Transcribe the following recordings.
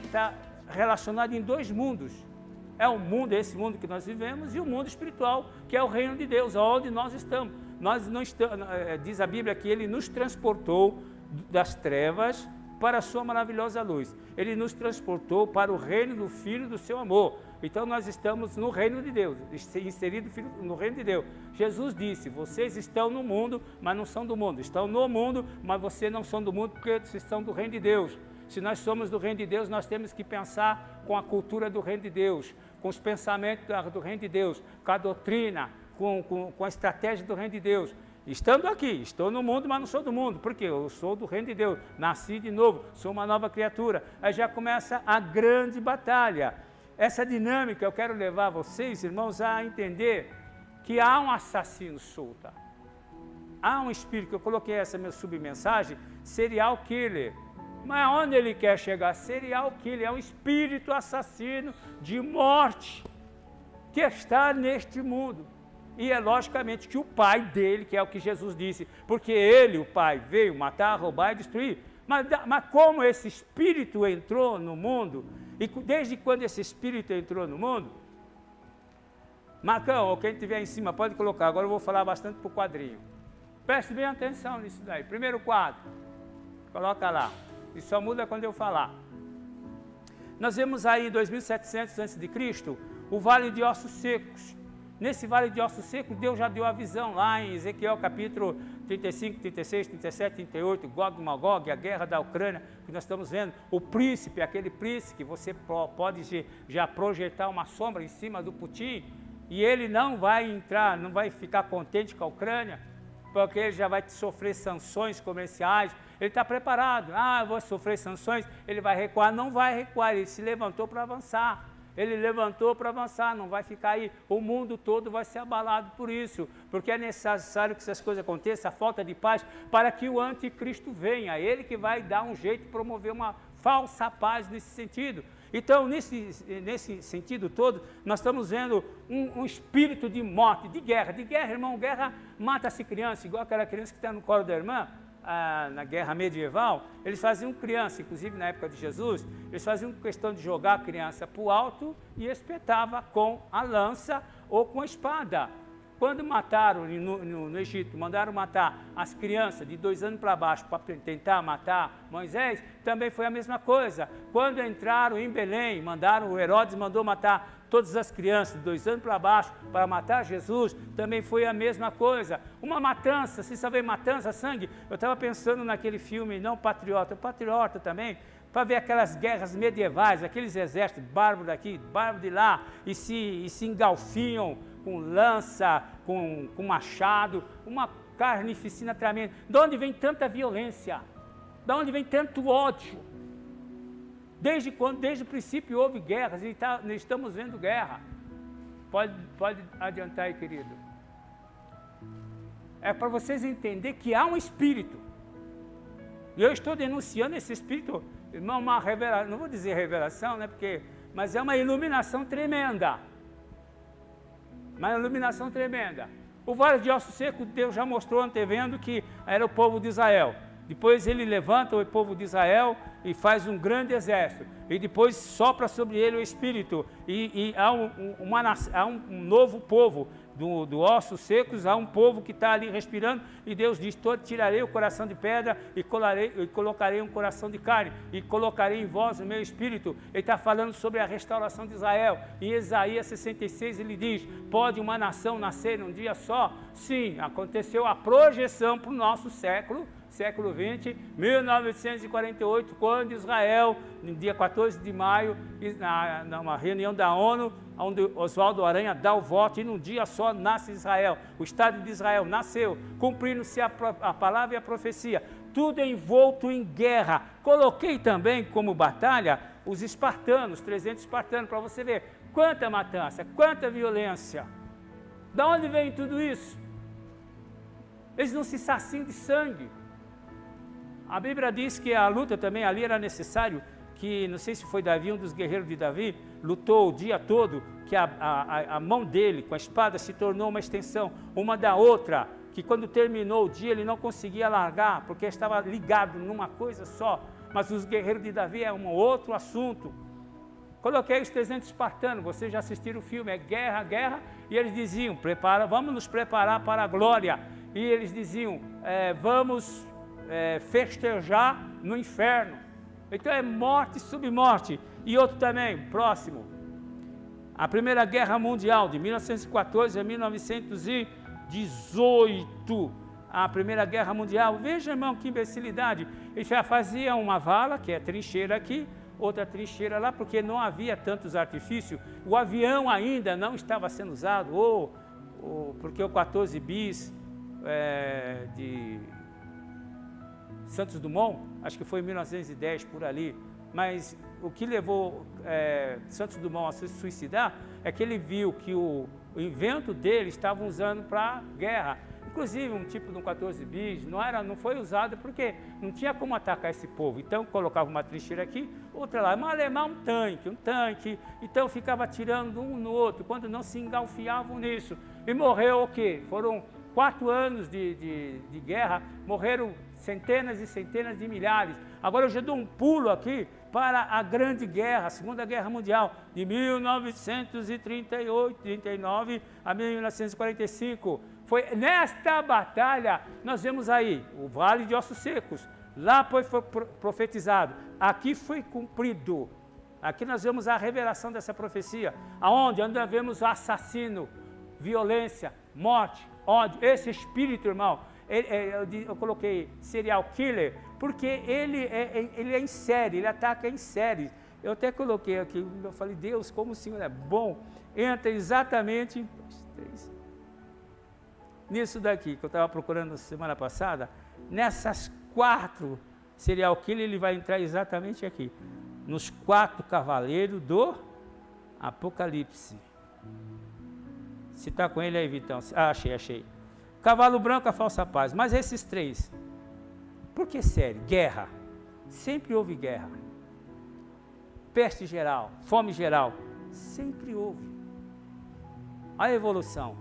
está relacionado em dois mundos. É o mundo, esse mundo que nós vivemos, e o mundo espiritual, que é o reino de Deus, onde nós estamos. Nós não estamos, diz a Bíblia que Ele nos transportou das trevas para a sua maravilhosa luz. Ele nos transportou para o reino do Filho do seu amor. Então nós estamos no reino de Deus, inserido no reino de Deus. Jesus disse, vocês estão no mundo, mas não são do mundo. Estão no mundo, mas vocês não são do mundo, porque vocês são do reino de Deus. Se nós somos do reino de Deus, nós temos que pensar com a cultura do reino de Deus, com os pensamentos do reino de Deus, com a doutrina, com a estratégia do reino de Deus. Estando aqui, estou no mundo, mas não sou do mundo. Por quê? Eu sou do reino de Deus, nasci de novo, sou uma nova criatura. Aí já começa a grande batalha. Essa dinâmica eu quero levar vocês, irmãos, a entender que há um assassino solto. Há um espírito, que eu coloquei essa minha submensagem, serial killer. Mas onde ele quer chegar? Serial killer, é um espírito assassino de morte que está neste mundo. E é logicamente que o pai dele, que é o que Jesus disse, porque ele, o pai, veio matar, roubar e destruir. Mas como esse espírito entrou no mundo, e desde quando esse espírito entrou no mundo, Marcão, ou quem estiver em cima, pode colocar, agora eu vou falar bastante para o quadrinho. Preste bem atenção nisso daí. Primeiro quadro, coloca lá. E só muda quando eu falar. Nós vemos aí em 2700 a.C., o Vale de Ossos Secos. Nesse Vale de Ossos Secos, Deus já deu a visão lá em Ezequiel capítulo 35, 36, 37, 38, Gog e Magog, a guerra da Ucrânia, que nós estamos vendo. O príncipe, aquele príncipe que você pode já projetar uma sombra em cima do Putin, e ele não vai entrar, não vai ficar contente com a Ucrânia, porque ele já vai sofrer sanções comerciais. Ele está preparado. Eu vou sofrer sanções, ele vai recuar. Não vai recuar, ele se levantou para avançar. Ele levantou para avançar, não vai ficar aí. O mundo todo vai ser abalado por isso, porque é necessário que essas coisas aconteçam, a falta de paz, para que o anticristo venha. Ele que vai dar um jeito de promover uma falsa paz nesse sentido. Então, nesse sentido todo, nós estamos vendo um espírito de morte, de guerra. De guerra, irmão, guerra mata-se criança, igual aquela criança que está no colo da irmã. Na guerra medieval, eles faziam criança, inclusive na época de Jesus, eles faziam questão de jogar a criança para o alto e espetava com a lança ou com a espada. Quando mataram no Egito, mandaram matar as crianças de 2 anos para baixo para tentar matar Moisés, também foi a mesma coisa. Quando entraram em Belém, o Herodes mandou matar todas as crianças de 2 anos para baixo para matar Jesus, também foi a mesma coisa. Uma matança, se saber matança, sangue. Eu estava pensando naquele filme, não Patriota, Patriota também, para ver aquelas guerras medievais, aqueles exércitos bárbaros daqui, bárbaros de lá, e se engalfinham com lança, com machado, uma carnificina tremenda. De onde vem tanta violência? De onde vem tanto ódio? Desde o princípio houve guerras e estamos vendo guerra. Pode adiantar aí, querido. É para vocês entenderem que há um espírito. E eu estou denunciando esse espírito, irmão, uma revelação, não vou dizer revelação, né, mas é uma iluminação tremenda. Uma iluminação tremenda. O Vale de Ossos Secos, Deus já mostrou antevendo que era o povo de Israel. Depois ele levanta o povo de Israel e faz um grande exército. E depois sopra sobre ele o Espírito. E há um novo povo do ossos secos, há um povo que está ali respirando. E Deus diz, tirarei o coração de pedra e colocarei um coração de carne. E colocarei em vós o meu Espírito. Ele está falando sobre a restauração de Israel. Em Isaías 66 ele diz, pode uma nação nascer num dia só? Sim, aconteceu a projeção para o nosso século 20, 1948, quando Israel, no dia 14 de maio, numa reunião da ONU, onde Oswaldo Aranha dá o voto, e num dia só nasce Israel. O Estado de Israel nasceu, cumprindo-se a palavra e a profecia, tudo envolto em guerra. Coloquei também como batalha os espartanos, 300 espartanos, para você ver quanta matança, quanta violência. Da onde vem tudo isso? Eles não se saciam de sangue. A Bíblia diz que a luta também ali era necessário, que não sei se foi Davi, um dos guerreiros de Davi, lutou o dia todo, que a mão dele com a espada se tornou uma extensão uma da outra, que quando terminou o dia ele não conseguia largar, porque estava ligado numa coisa só. mas os guerreiros de Davi é um outro assunto. Coloquei os 300 espartanos, vocês já assistiram o filme, é guerra, guerra, e eles diziam, vamos nos preparar para a glória. E eles diziam, vamos festejar no inferno. Então é morte e submorte. E outro também, próximo. A Primeira Guerra Mundial, de 1914 a 1918. A Primeira Guerra Mundial, veja, irmão, que imbecilidade. Eles já faziam uma vala, que é trincheira aqui, outra trincheira lá, porque não havia tantos artifícios. O avião ainda não estava sendo usado, porque o 14 bis de Santos Dumont, acho que foi em 1910, por ali, mas o que levou Santos Dumont a se suicidar é que ele viu que o invento dele estavam usando para guerra. Inclusive um tipo de um 14 bis, não foi usado porque não tinha como atacar esse povo. Então colocava uma trincheira aqui, outra lá. Mas alemão um tanque. Então ficava atirando um no outro, quando não se engalfiavam nisso. E morreu o quê? Foram 4 anos de guerra, morreram centenas e centenas de milhares. Agora eu já dou um pulo aqui para a Grande Guerra, a Segunda Guerra Mundial, de 1939 a 1945. Foi nesta batalha, nós vemos aí, o Vale de Ossos Secos, lá foi profetizado, aqui foi cumprido. Aqui nós vemos a revelação dessa profecia, onde nós vemos o assassino, violência, morte, ódio, esse espírito, irmão. Eu coloquei serial killer, porque ele é em série, ele ataca em série. Eu até coloquei aqui, eu falei, Deus, como o Senhor é bom, entra exatamente nisso daqui, que eu estava procurando semana passada, nessas 4 serial killer, ele vai entrar exatamente aqui, nos 4 cavaleiros do Apocalipse. Se está com ele aí, Vitão. Achei. Cavalo branco, a falsa paz. Mas esses 3, por que sério? Guerra. Sempre houve guerra. Peste geral, fome geral. Sempre houve. A evolução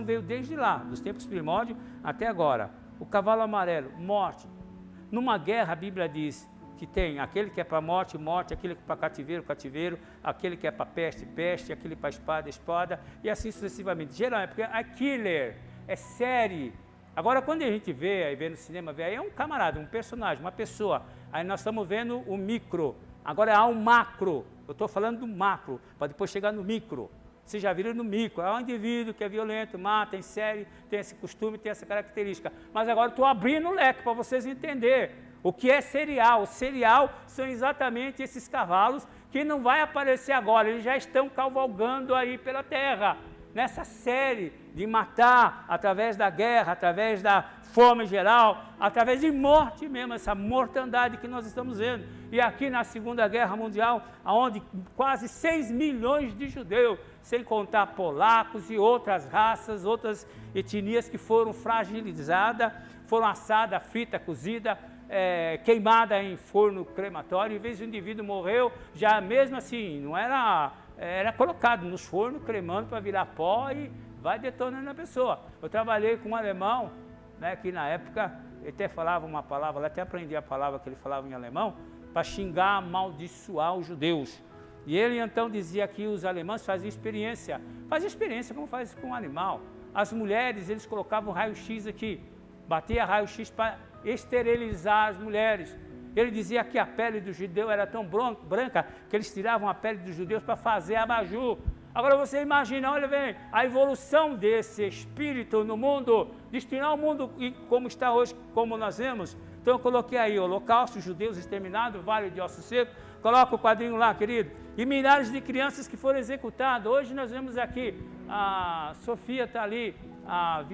veio desde lá, dos tempos primórdios até agora. O cavalo amarelo, morte. Numa guerra, a Bíblia diz que tem aquele que é para morte, morte, aquele que é para cativeiro, cativeiro, aquele que é para peste, peste, aquele para espada, espada, e assim sucessivamente. Geralmente, porque é killer, é série. Agora, quando a gente vê no cinema, aí é um camarada, um personagem, uma pessoa. Aí nós estamos vendo o micro. Agora há um macro. Eu estou falando do macro, para depois chegar no micro. Vocês já viram no micro, é um indivíduo que é violento, mata, em série, tem esse costume, tem essa característica. Mas agora estou abrindo o leque para vocês entenderem o que é serial. O serial são exatamente esses cavalos que não vai aparecer agora, eles já estão cavalgando aí pela terra, nessa série de matar através da guerra, através da fome geral, através de morte mesmo, essa mortandade que nós estamos vendo. E aqui na Segunda Guerra Mundial, onde quase 6 milhões de judeus, sem contar polacos e outras raças, outras etnias que foram fragilizadas, foram assadas, fritas, cozidas, queimada em forno crematório. Em vez de o indivíduo morreu, já mesmo assim, não era colocado nos fornos, cremando para virar pó e vai detonando a pessoa. Eu trabalhei com um alemão, né, que na época ele até falava uma palavra, até aprendi a palavra que ele falava em alemão, para xingar, amaldiçoar os judeus. E ele então dizia que os alemães faziam experiência como faz com o animal. As mulheres, eles colocavam raio-x aqui, batia raio-x para esterilizar as mulheres. Ele dizia que a pele do judeu era tão branca que eles tiravam a pele dos judeus para fazer abajur. Agora você imagina, olha bem, a evolução desse espírito no mundo, destinar o mundo como está hoje, como nós vemos. Então eu coloquei aí, holocausto, judeus exterminados, Vale de Ossos Secos, coloca o quadrinho lá, querido. E milhares de crianças que foram executadas. Hoje nós vemos aqui, a Sofia está ali, a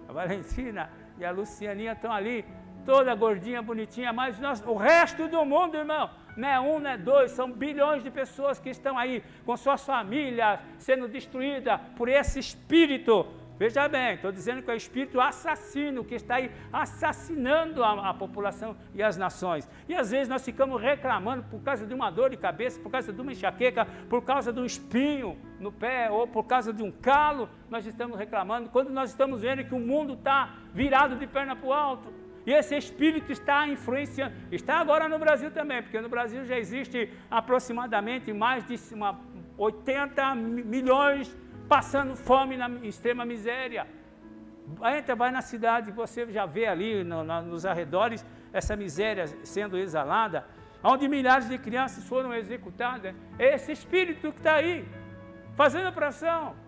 Valentina e a Lucianinha estão ali, toda gordinha, bonitinha, mas o resto do mundo, irmão, não é um, não é dois, são bilhões de pessoas que estão aí, com suas famílias sendo destruídas por esse espírito. Veja bem, estou dizendo que é o espírito assassino que está aí assassinando a população e as nações. E às vezes nós ficamos reclamando por causa de uma dor de cabeça, por causa de uma enxaqueca, por causa de um espinho no pé ou por causa de um calo, nós estamos reclamando, quando nós estamos vendo que o mundo está virado de perna para o alto. E esse espírito está influenciando, está agora no Brasil também, porque no Brasil já existe aproximadamente mais de 80 milhões passando fome na extrema miséria. Vai na cidade, você já vê ali nos arredores essa miséria sendo exalada, onde milhares de crianças foram executadas. É esse espírito que está aí, fazendo pressão.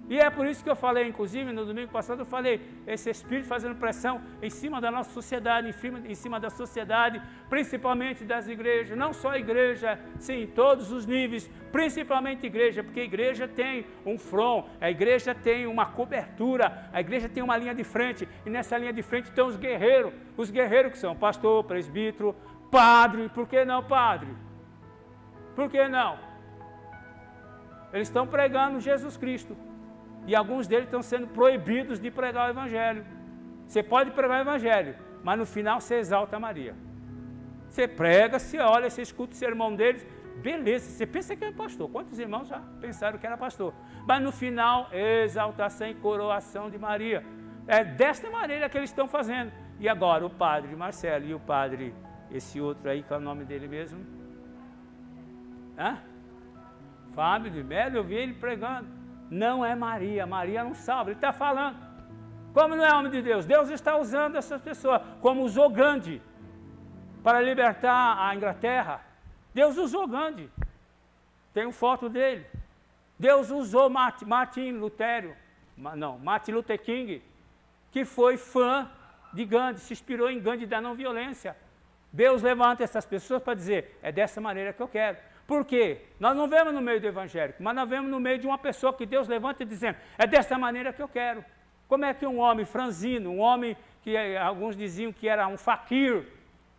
E é por isso que eu falei, inclusive no domingo passado, eu falei, esse espírito fazendo pressão em cima da nossa sociedade, em cima da sociedade, principalmente das igrejas, não só a igreja, sim, todos os níveis, principalmente a igreja, porque a igreja tem um front, a igreja tem uma cobertura, a igreja tem uma linha de frente, e nessa linha de frente estão os guerreiros que são pastor, presbítero, padre. Por que não padre? Por que não? Eles estão pregando Jesus Cristo. E alguns deles estão sendo proibidos de pregar o Evangelho. Você pode pregar o Evangelho, mas no final você exalta Maria. Você prega, você olha, você escuta o sermão deles, beleza, você pensa que é pastor. Quantos irmãos já pensaram que era pastor? Mas no final, exaltação e coroação de Maria. É desta maneira que eles estão fazendo. E agora o padre Marcelo e o padre, esse outro aí, que é o nome dele mesmo? Fábio de Melo, eu vi ele pregando. Não é Maria, Maria não salva, ele está falando. Como não é homem de Deus? Deus está usando essas pessoas, como usou Gandhi para libertar a Inglaterra. Deus usou Gandhi, tem uma foto dele. Deus usou Martin Luther King, que foi fã de Gandhi, se inspirou em Gandhi da não violência. Deus levanta essas pessoas para dizer, é dessa maneira que eu quero. Por quê? Nós não vemos no meio do evangélico, mas nós vemos no meio de uma pessoa que Deus levanta dizendo, é dessa maneira que eu quero. Como é que um homem franzino, um homem que alguns diziam que era um faquir,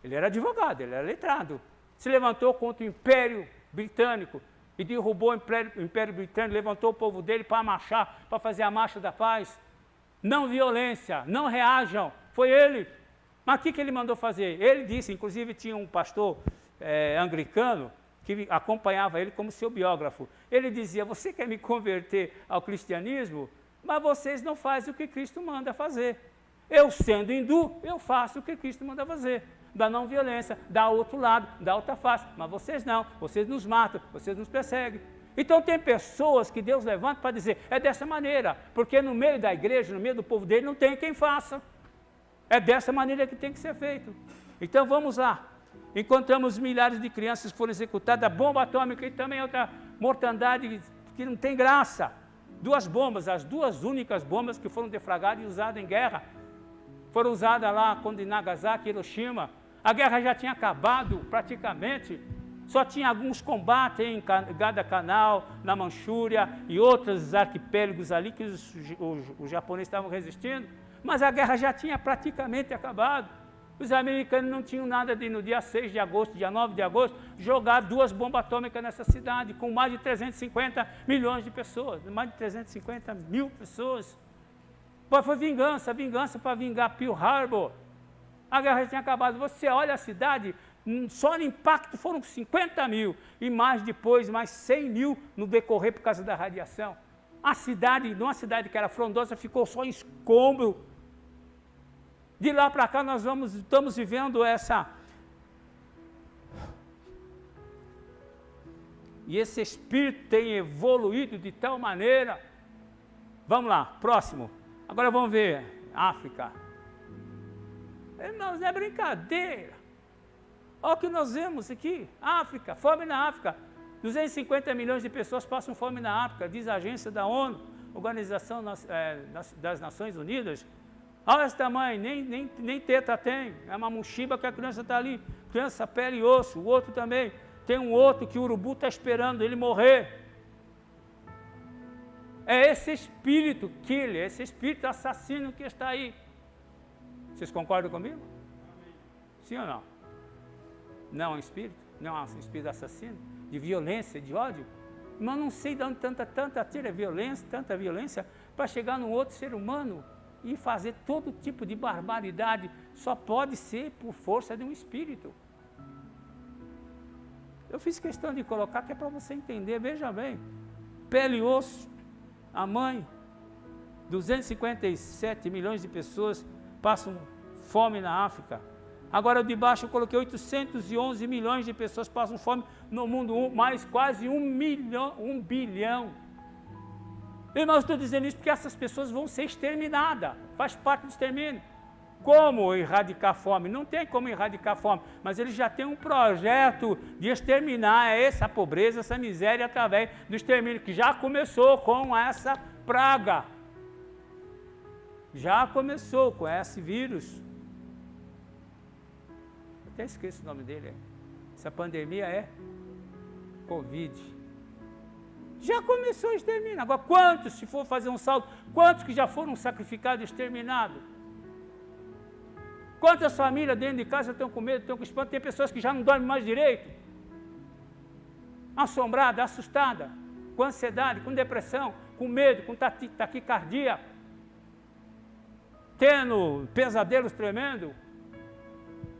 ele era advogado, ele era letrado, se levantou contra o Império Britânico e derrubou o Império Britânico, levantou o povo dele para marchar, para fazer a marcha da paz. Não violência, não reajam, foi ele. Mas o que ele mandou fazer? Ele disse, inclusive tinha um pastor anglicano, que acompanhava ele como seu biógrafo. Ele dizia, você quer me converter ao cristianismo, mas vocês não fazem o que Cristo manda fazer. Eu, sendo hindu, eu faço o que Cristo manda fazer. Da não violência, da outro lado, da outra face. Mas vocês não, vocês nos matam, vocês nos perseguem. Então tem pessoas que Deus levanta para dizer, é dessa maneira, porque no meio da igreja, no meio do povo dele, não tem quem faça. É dessa maneira que tem que ser feito. Então vamos lá. Encontramos milhares de crianças que foram executadas, a bomba atômica e também outra mortandade que não tem graça. Duas bombas, as duas únicas bombas que foram deflagradas e usadas em guerra, foram usadas lá quando em Nagasaki e Hiroshima. A guerra já tinha acabado praticamente, só tinha alguns combates em Guadalcanal, na Manchúria e outros arquipélagos ali que os japoneses estavam resistindo, mas a guerra já tinha praticamente acabado. Os americanos não tinham nada de, no dia 6 de agosto, dia 9 de agosto, jogar duas bombas atômicas nessa cidade, com mais de 350 milhões de pessoas, mais de 350 mil pessoas. Foi vingança para vingar Pearl Harbor. A guerra tinha acabado. Você olha a cidade, só no impacto foram 50 mil, e mais depois, mais 100 mil no decorrer por causa da radiação. A cidade, numa cidade que era frondosa, ficou só escombro. De lá para cá nós estamos vivendo essa... E esse espírito tem evoluído de tal maneira... Vamos lá, próximo. Agora vamos ver África. Irmãos, não é brincadeira. Olha o que nós vemos aqui. África, fome na África. 250 milhões de pessoas passam fome na África, diz a agência da ONU, Organização das Nações Unidas. Olha esse tamanho, nem teta tem, é uma mochiba que a criança está ali, criança, pele e osso, o outro também, tem um outro que o urubu está esperando ele morrer. É esse espírito killer, esse espírito assassino que está aí. Vocês concordam comigo? Sim ou não? Não é um espírito? Não é um espírito assassino? De violência, de ódio? Mas não sei de onde tanta violência, tanta violência, para chegar num outro ser humano e fazer todo tipo de barbaridade, só pode ser por força de um espírito. Eu fiz questão de colocar que é para você entender, veja bem, pele e osso, a mãe, 257 milhões de pessoas passam fome na África. Agora, de baixo, eu coloquei 811 milhões de pessoas passam fome no mundo, mais quase 1 bilhão. Irmãos, estou dizendo isso porque essas pessoas vão ser exterminadas, faz parte do extermínio. Como erradicar a fome? Não tem como erradicar a fome, mas eles já têm um projeto de exterminar essa pobreza, essa miséria através do extermínio, que já começou com essa praga. Já começou com esse vírus. Até esqueço o nome dele. Essa pandemia é Covid. Já começou a exterminar. Agora, quantos, se for fazer um saldo, quantos que já foram sacrificados e exterminados? Quantas famílias dentro de casa estão com medo, estão com espanto? Tem pessoas que já não dormem mais direito. Assombrada, assustada, com ansiedade, com depressão, com medo, com taquicardia, tendo pesadelos tremendos.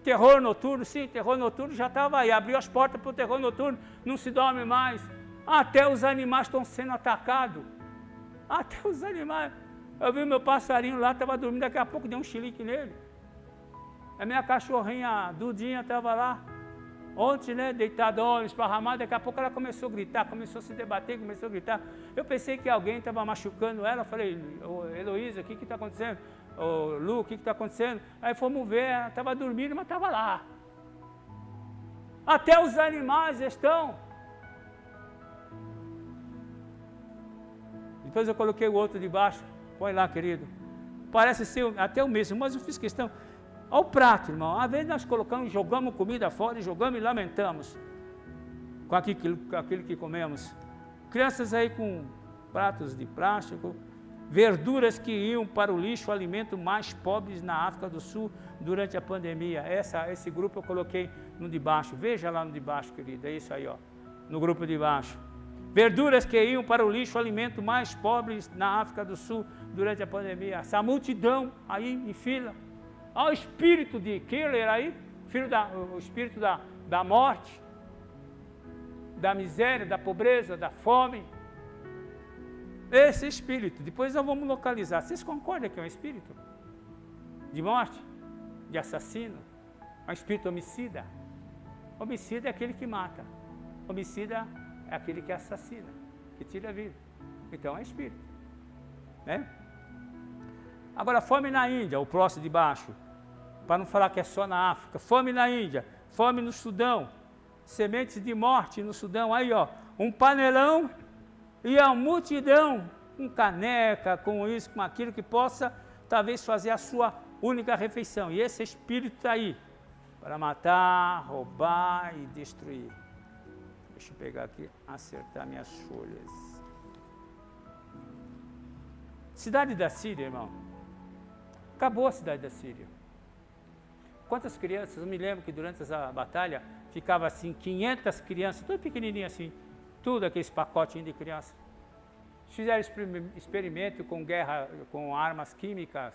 Terror noturno, sim, terror noturno já estava aí, abriu as portas para o terror noturno, não se dorme mais. Até os animais estão sendo atacados. Até os animais. Eu vi meu passarinho lá, estava dormindo, daqui a pouco deu um chilique nele. A minha cachorrinha, Dudinha, estava lá. Ontem, né, deitadona, esparramada, daqui a pouco ela começou a gritar, começou a se debater, começou a gritar. Eu pensei que alguém estava machucando ela, eu falei, Heloísa, o que está acontecendo? Lu, o que está acontecendo? Aí fomos ver, ela estava dormindo, mas estava lá. Até os animais estão. Depois eu coloquei o outro de baixo, põe lá, querido. Parece ser até o mesmo, mas eu fiz questão. Olha o prato, irmão. Às vezes nós colocamos, jogamos comida fora, jogamos e lamentamos com aquilo que comemos. Crianças aí com pratos de plástico, verduras que iam para o lixo, o alimento mais pobres na África do Sul durante a pandemia. Esse grupo eu coloquei no de baixo. Veja lá no de baixo, querido. É isso aí, ó. No grupo de baixo. Verduras que iam para o lixo, o alimento mais pobres na África do Sul durante a pandemia. Essa multidão aí em fila. Olha o espírito de killer aí, o espírito da morte, da miséria, da pobreza, da fome. Esse espírito, depois nós vamos localizar. Vocês concordam que é um espírito de morte, de assassino? É um espírito homicida? Homicida é aquele que mata. Homicida é aquele que assassina, que tira a vida. Então é espírito, né? Agora, fome na Índia, o próximo de baixo, para não falar que é só na África. Fome na Índia, fome no Sudão, sementes de morte no Sudão. Aí, ó, um panelão e a multidão, com caneca, com isso, com aquilo, que possa, talvez, fazer a sua única refeição. E esse espírito está aí, para matar, roubar e destruir. Deixa eu pegar aqui, acertar minhas folhas. Cidade da Síria, irmão. Acabou a cidade da Síria. Quantas crianças, eu me lembro que durante essa batalha, ficava assim, 500 crianças, tudo pequenininho assim, tudo aqueles pacotinhos de crianças. Fizeram experimento com guerra, com armas químicas,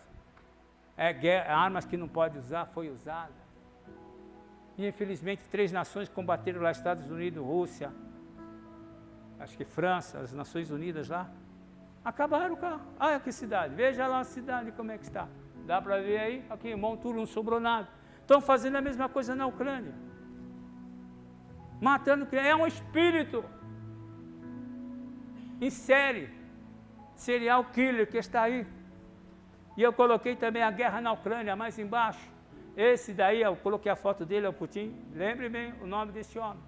armas que não pode usar, foi usada. E infelizmente 3 nações combateram lá, Estados Unidos, Rússia, acho que França, as Nações Unidas lá, acabaram com a... Olha que cidade, veja lá a cidade como é que está. Dá para ver aí? Aqui, Montulo, não sobrou nada. Estão fazendo a mesma coisa na Ucrânia. Matando crianças. É um espírito em série. Serial killer que está aí. E eu coloquei também a guerra na Ucrânia, mais embaixo. Esse daí, eu coloquei a foto dele, é o Putin. Lembre bem o nome desse homem.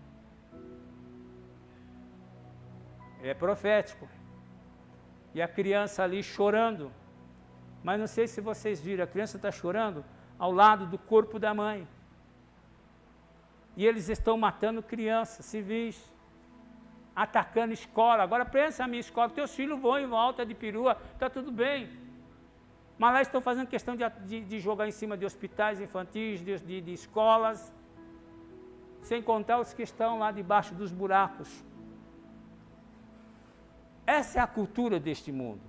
Ele é profético. E a criança ali chorando. Mas não sei se vocês viram, a criança está chorando ao lado do corpo da mãe. E eles estão matando crianças, civis, atacando escola. Agora pensa a minha escola, teus filhos vão em volta de perua, está tudo bem. Mas lá estão fazendo questão de jogar em cima de hospitais infantis, de escolas, sem contar os que estão lá debaixo dos buracos. Essa é a cultura deste mundo.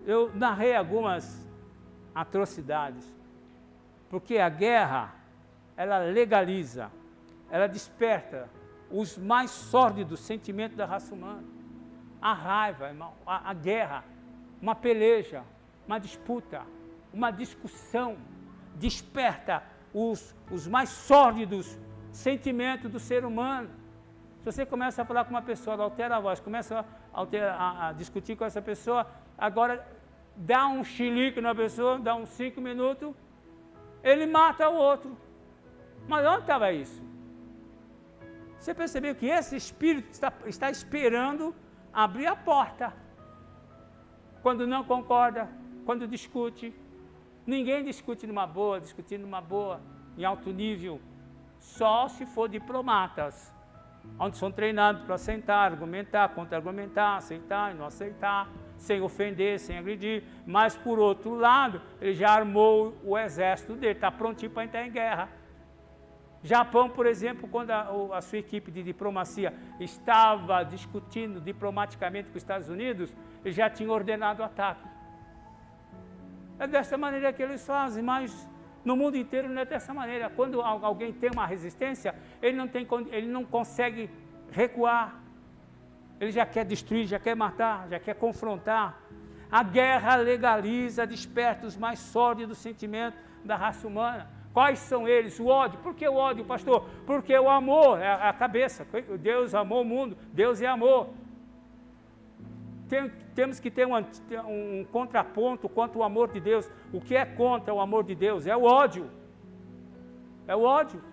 Eu narrei algumas atrocidades, porque a guerra, ela legaliza, ela desperta os mais sórdidos sentimentos da raça humana. A raiva, irmão, a guerra, uma peleja, uma disputa, uma discussão, desperta os mais sórdidos sentimentos do ser humano. Se você começa a falar com uma pessoa, ela altera a voz, começa a discutir com essa pessoa, agora dá um chilique na pessoa, dá uns 5 minutos, ele mata o outro. Mas onde estava isso? Você percebeu que esse espírito está esperando abrir a porta. Quando não concorda, quando discute. Ninguém discute discutindo numa boa, em alto nível. Só se for diplomatas, onde são treinados para sentar, argumentar, contra-argumentar, aceitar e não aceitar, sem ofender, sem agredir. Mas, por outro lado, ele já armou o exército dele, está prontinho para entrar em guerra. Japão, por exemplo, quando a sua equipe de diplomacia estava discutindo diplomaticamente com os Estados Unidos, ele já tinha ordenado o ataque. É dessa maneira que eles fazem, mas no mundo inteiro não é dessa maneira. Quando alguém tem uma resistência, ele não consegue recuar. Ele já quer destruir, já quer matar, já quer confrontar. A guerra legaliza, desperta os mais sórdidos sentimentos da raça humana. Quais são eles? O ódio. Por que o ódio, pastor? Porque o amor é a cabeça. Deus amou o mundo, Deus é amor. Temos que ter um contraponto contra o amor de Deus. O que é contra o amor de Deus? É o ódio. É o ódio.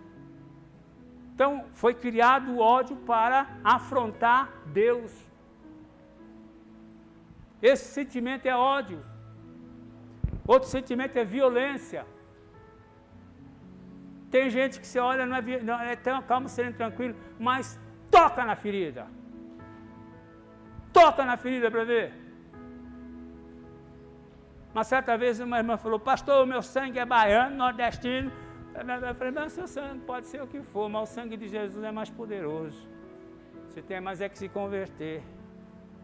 Então, foi criado o ódio para afrontar Deus. Esse sentimento é ódio. Outro sentimento é violência. Tem gente que você olha, não é tão calmo, sereno, tranquilo, mas toca na ferida. Toca na ferida para ver. Uma certa vez uma irmã falou, pastor, o meu sangue é baiano, nordestino. Eu falei, mas seu sangue pode ser o que for, mas o sangue de Jesus é mais poderoso. Você tem mais é que se converter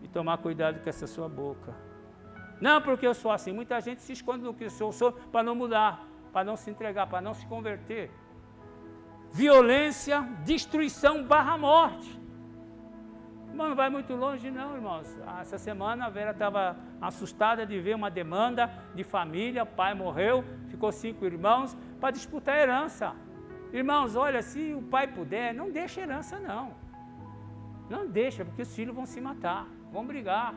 e tomar cuidado com essa sua boca. Não porque eu sou assim, muita gente se esconde do que eu sou para não mudar, para não se entregar, para não se converter. Violência, destruição / morte. Mas não vai muito longe não, irmãos. Essa semana a Vera estava assustada de ver uma demanda de família, o pai morreu, ficou 5 irmãos para disputar a herança. Irmãos, olha, se o pai puder, não deixa herança não. Não deixa, porque os filhos vão se matar, vão brigar.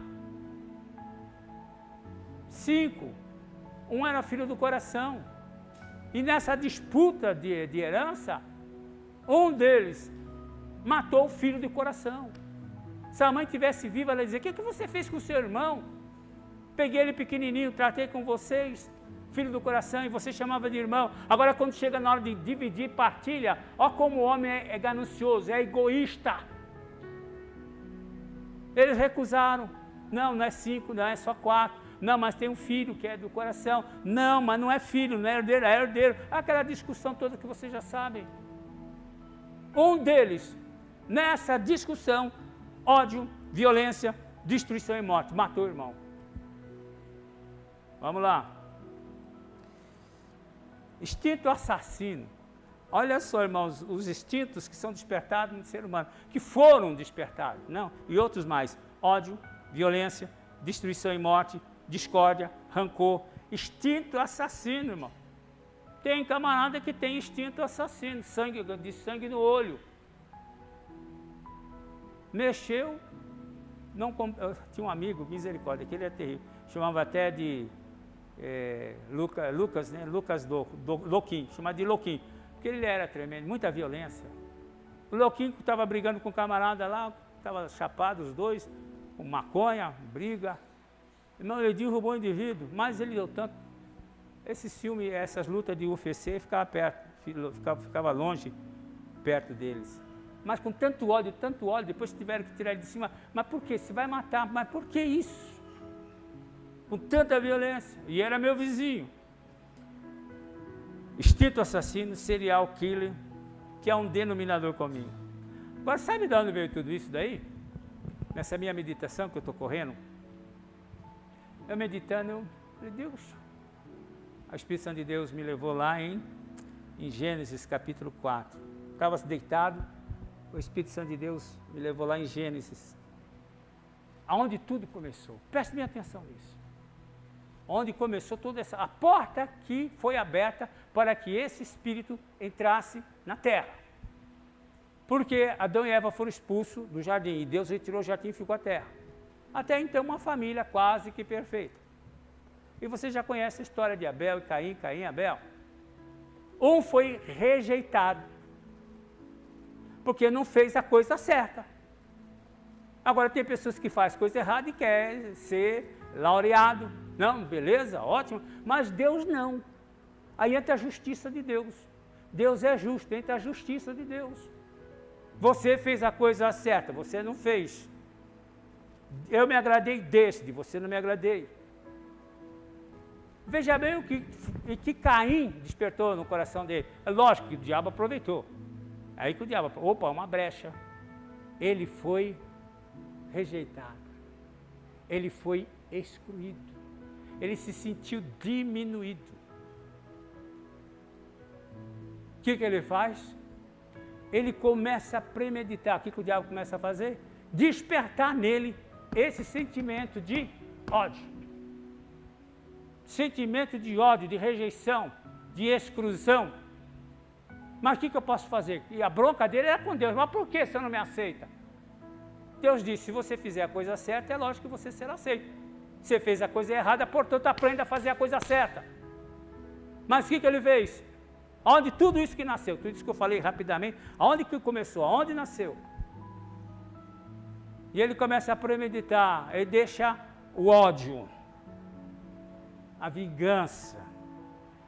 5, um era filho do coração. E nessa disputa de herança, um deles matou o filho do coração. Se a mãe tivesse viva, ela ia dizer, o que você fez com o seu irmão? Peguei ele pequenininho, tratei com vocês, filho do coração, e você chamava de irmão. Agora, quando chega na hora de dividir, partilha, ó como o homem é ganancioso, é egoísta. Eles recusaram. Não é 5, não é só 4. Não, mas tem um filho que é do coração. Não, mas não é filho, não é herdeiro, é herdeiro. Aquela discussão toda que vocês já sabem. Um deles, nessa discussão, ódio, violência, destruição e morte, matou o irmão. Vamos lá. Instinto assassino. Olha só, irmãos, os instintos que são despertados no ser humano, que foram despertados, não? E outros mais. Ódio, violência, destruição e morte, discórdia, rancor, instinto assassino, irmão. Tem camarada que tem instinto assassino, sangue no olho. Mexeu, tinha um amigo, misericórdia, que ele é terrível, chamava até de Lucas, né? Lucas Louquinho, chamava de Louquinho, porque ele era tremendo, muita violência. O Louquinho estava brigando com um camarada lá, estava chapado os dois, com maconha, briga. Irmão, ele derrubou o indivíduo, mas ele deu tanto. Esses filmes, essas lutas de UFC, ficava longe, perto deles. Mas com tanto ódio, depois tiveram que tirar ele de cima. Mas por quê? Se vai matar, mas por que isso? Com tanta violência. E era meu vizinho. Instinto assassino, serial killer, que é um denominador comum. Agora, sabe de onde veio tudo isso daí? Nessa minha meditação que eu estou correndo, eu meditando, eu falei, Deus, a Espírito Santo de Deus me levou lá em Gênesis capítulo 4. Estava deitado, o Espírito Santo de Deus me levou lá em Gênesis, aonde tudo começou. Preste bem atenção nisso. onde começou toda essa... A porta que foi aberta para que esse espírito entrasse na terra. Porque Adão e Eva foram expulsos do jardim, e Deus retirou o jardim e ficou a terra. Até então, uma família quase que perfeita. E você já conhece a história de Abel e Caim, Caim e Abel. Um foi rejeitado, porque não fez a coisa certa. Agora, tem pessoas que fazem coisa errada e querem ser laureado. Não, beleza, ótimo, mas Deus não. Aí entra a justiça de Deus. Deus é justo, entra a justiça de Deus. Você fez a coisa certa, você não fez. Eu me agradei desse, de você não me agradei. Veja bem o que Caim despertou no coração dele. É lógico que o diabo aproveitou. Aí que o diabo, opa, uma brecha. Ele foi rejeitado. Ele foi excluído. Ele se sentiu diminuído. O que ele faz? Ele começa a premeditar. O que o diabo começa a fazer? Despertar nele esse sentimento de ódio. Sentimento de ódio, de rejeição, de exclusão. Mas o que eu posso fazer? E a bronca dele era com Deus. Mas por que você não me aceita? Deus disse, se você fizer a coisa certa, é lógico que você será aceito. Você fez a coisa errada, portanto, aprenda a fazer a coisa certa. Mas o que ele fez? Onde tudo isso que nasceu, tudo isso que eu falei rapidamente, aonde que começou, aonde nasceu? E ele começa a premeditar, ele deixa o ódio, a vingança.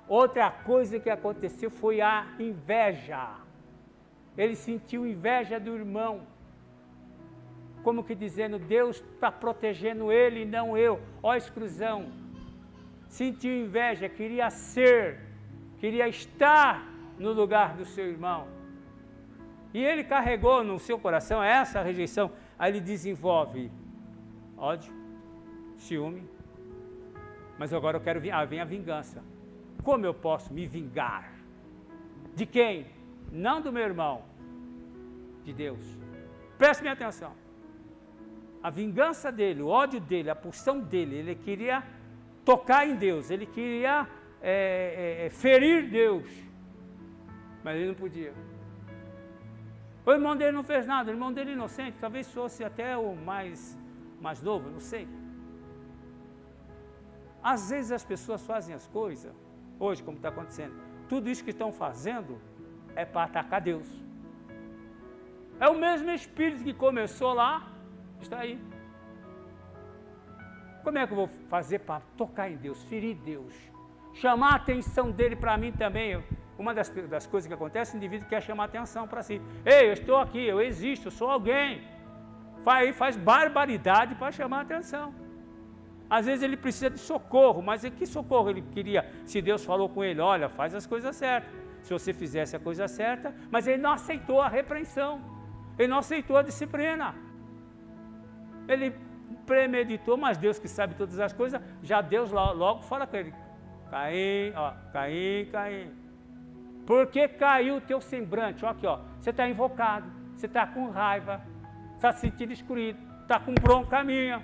Outra coisa que aconteceu foi a inveja. Ele sentiu inveja do irmão. Como que dizendo, Deus está protegendo ele e não eu. Ó a exclusão. Sentiu inveja, queria estar no lugar do seu irmão. E ele carregou no seu coração essa rejeição. Aí ele desenvolve ódio, ciúme. Mas agora eu quero vem a vingança. Como eu posso me vingar? De quem? Não do meu irmão. De Deus. Preste minha atenção. A vingança dele, o ódio dele, a pulsão dele, ele queria tocar em Deus, ele queria ferir Deus. Mas ele não podia. O irmão dele não fez nada, o irmão dele inocente, talvez fosse até o mais novo, não sei. Às vezes as pessoas fazem as coisas, hoje como está acontecendo, tudo isso que estão fazendo é para atacar Deus. É o mesmo espírito que começou lá, está aí. Como é que eu vou fazer para tocar em Deus, ferir Deus, chamar a atenção dele para mim também? Uma das coisas que acontece, o indivíduo quer chamar a atenção para si. Ei, eu estou aqui, eu existo, eu sou alguém. Faz barbaridade para chamar a atenção. Às vezes ele precisa de socorro, mas que socorro ele queria? Se Deus falou com ele, olha, faz as coisas certas. Se você fizesse a coisa certa, mas ele não aceitou a repreensão. Ele não aceitou a disciplina. Ele premeditou, mas Deus que sabe todas as coisas, já Deus logo fala com ele. Caim. Por que caiu o teu semblante? Olha aqui, ó. Você está invocado, você está com raiva, está se sentindo excluído, está com bronca minha.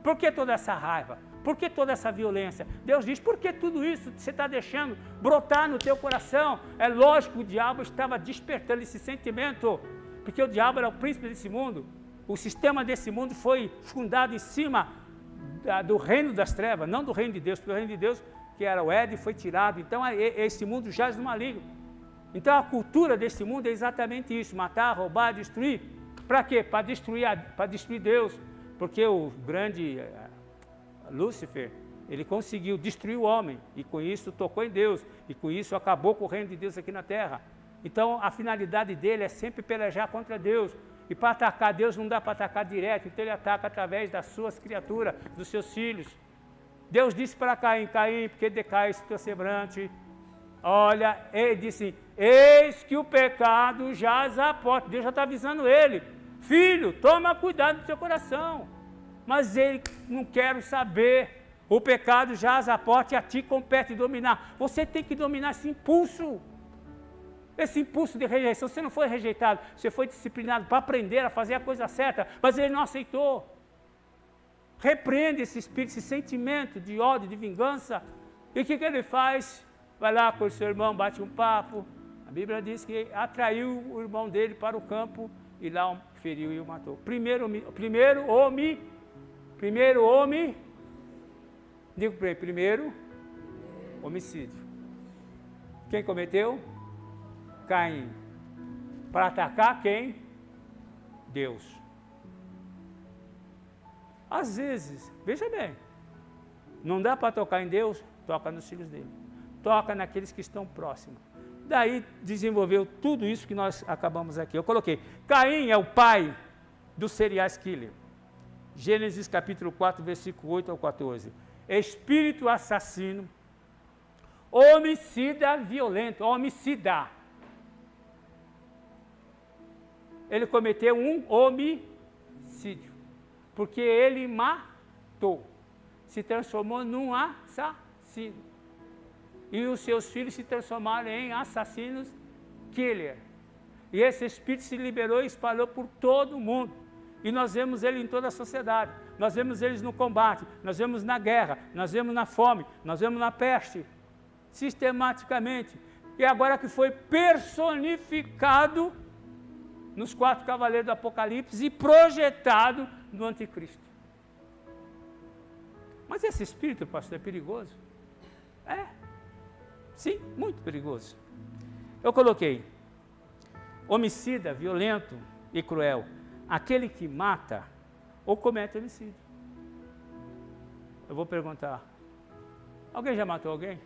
Por que toda essa raiva? Por que toda essa violência? Deus diz, por que tudo isso você está deixando brotar no teu coração? É lógico que o diabo estava despertando esse sentimento, porque o diabo era o príncipe desse mundo. O sistema desse mundo foi fundado em cima do reino das trevas, não do reino de Deus, porque o reino de Deus, que era o Éden, foi tirado. Então, esse mundo jaz no maligno. Então, a cultura desse mundo é exatamente isso, matar, roubar, destruir. Para quê? Para destruir Deus. Porque o grande Lúcifer, ele conseguiu destruir o homem, e com isso tocou em Deus, e com isso acabou com o reino de Deus aqui na terra. Então, a finalidade dele é sempre pelejar contra Deus. E para atacar Deus não dá para atacar direto, então ele ataca através das suas criaturas, dos seus filhos. Deus disse para Caim, porque decai esse teu semblante? Olha, ele disse, eis que o pecado jaz à porta. Deus já está avisando ele. Filho, toma cuidado do seu coração. Mas ele não quer saber. O pecado jaz à porta e a ti compete dominar. Você tem que dominar esse impulso. Esse impulso de rejeição. Você não foi rejeitado, você foi disciplinado para aprender a fazer a coisa certa. Mas ele não aceitou. repreende esse espírito, esse sentimento de ódio, de vingança. E o que ele faz? Vai lá com o seu irmão, bate um papo. A Bíblia diz que atraiu o irmão dele para o campo e lá o feriu e o matou. Primeiro homicídio. Quem cometeu? Caim. Para atacar quem? Deus. Às vezes, veja bem, não dá para tocar em Deus, toca nos filhos dele. Toca naqueles que estão próximos. Daí desenvolveu tudo isso que nós acabamos aqui. Eu coloquei, Caim é o pai do serial killer. Gênesis capítulo 4, versículo 8 ao 14. Espírito assassino, homicida violento, homicida. Ele cometeu um homicídio, porque ele matou, se transformou num assassino. E os seus filhos se transformaram em assassinos killer. E esse espírito se liberou e espalhou por todo o mundo. E nós vemos ele em toda a sociedade. Nós vemos eles no combate, nós vemos na guerra, nós vemos na fome, nós vemos na peste. Sistematicamente. E agora que foi personificado nos 4 cavaleiros do Apocalipse e projetado no anticristo. Mas esse espírito, pastor, é perigoso? É. Sim, muito perigoso. Eu coloquei, homicida, violento e cruel, aquele que mata ou comete homicídio. Eu vou perguntar, alguém já matou alguém?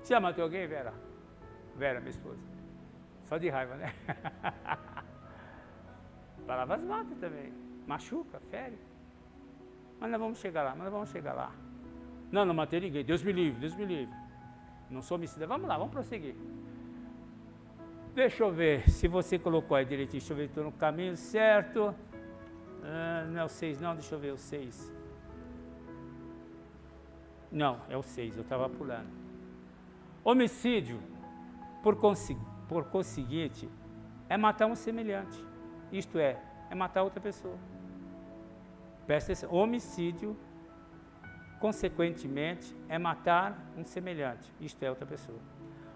Você já matou alguém, Vera? Vera, minha esposa. Só de raiva, né? Palavras matam também. Machuca, fere. Mas nós vamos chegar lá, Não, não matei ninguém. Deus me livre. Não sou homicida. Vamos lá, vamos prosseguir. Deixa eu ver se você colocou aí direitinho. Deixa eu ver se estou no caminho certo. Não é o 6, não. Deixa eu ver o 6. Não, é o 6. Eu estava pulando. Homicídio, por conseguinte, é matar um semelhante. Isto é matar outra pessoa. Presta atenção. Homicídio, consequentemente, é matar um semelhante. Isto é outra pessoa.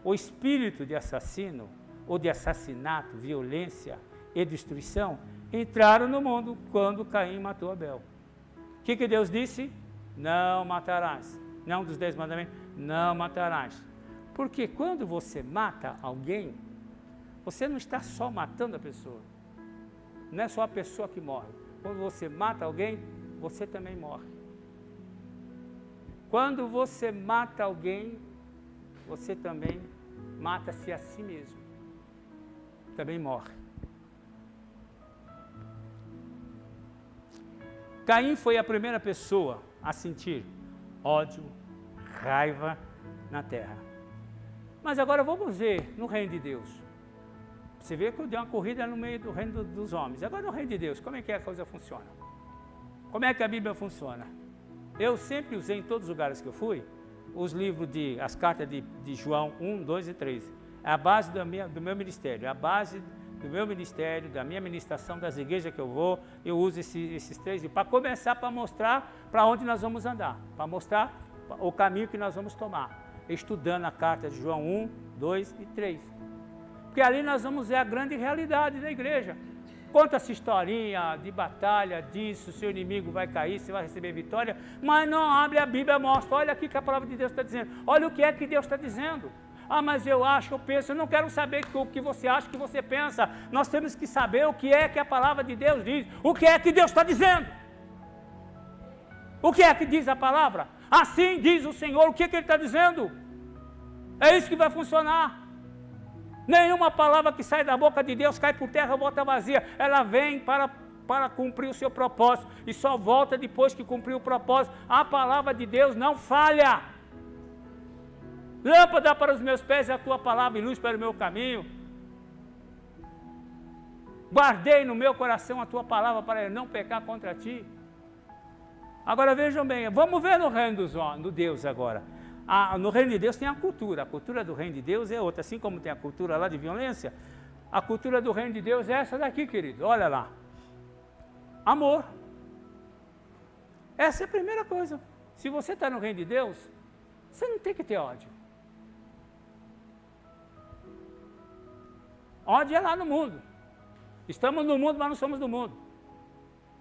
O espírito de assassino, ou de assassinato, violência e destruição, entraram no mundo quando Caim matou Abel. O que Deus disse? Não matarás. Não dos 10 mandamentos, não matarás. Porque quando você mata alguém, você não está só matando a pessoa. Não é só a pessoa que morre. Quando você mata alguém, você também morre. Quando você mata alguém, você também mata-se a si mesmo. Também morre. Caim foi a primeira pessoa a sentir ódio, raiva na terra. Mas agora vamos ver no reino de Deus. Você vê que eu dei uma corrida no meio do reino dos homens. Agora no reino de Deus, como é que a coisa funciona? Como é que a Bíblia funciona? Eu sempre usei em todos os lugares que eu fui, os livros as cartas de João 1, 2 e 3. É a base do meu ministério, é a base do meu ministério, da minha ministração, das igrejas que eu vou, eu uso esses 3 livros, para começar, para mostrar para onde nós vamos andar, para mostrar o caminho que nós vamos tomar. Estudando a carta de João 1, 2 e 3. Porque ali nós vamos ver a grande realidade da igreja. Conta essa historinha de batalha, disso, seu inimigo vai cair, você vai receber vitória, mas não abre a Bíblia e mostra, olha aqui que a palavra de Deus está dizendo, olha o que é que Deus está dizendo. Ah, mas eu acho, eu penso, eu não quero saber o que você acha, o que você pensa, nós temos que saber o que é que a palavra de Deus diz, o que é que Deus está dizendo. O que é que diz a palavra? Assim diz o Senhor, o que é que Ele está dizendo? É isso que vai funcionar. Nenhuma palavra que sai da boca de Deus cai por terra, volta vazia. Ela vem para cumprir o seu propósito e só volta depois que cumprir o propósito. A palavra de Deus não falha. Lâmpada para os meus pés é a tua palavra e luz para o meu caminho. Guardei no meu coração a tua palavra para eu não pecar contra ti. Agora vejam bem, vamos ver no reino do Deus agora. No reino de Deus tem a cultura do reino de Deus é outra, assim como tem a cultura lá de violência, a cultura do reino de Deus é essa daqui, querido, olha lá. Amor. Essa é a primeira coisa. Se você está no reino de Deus, você não tem que ter ódio. Ódio é lá no mundo. Estamos no mundo, mas não somos do mundo.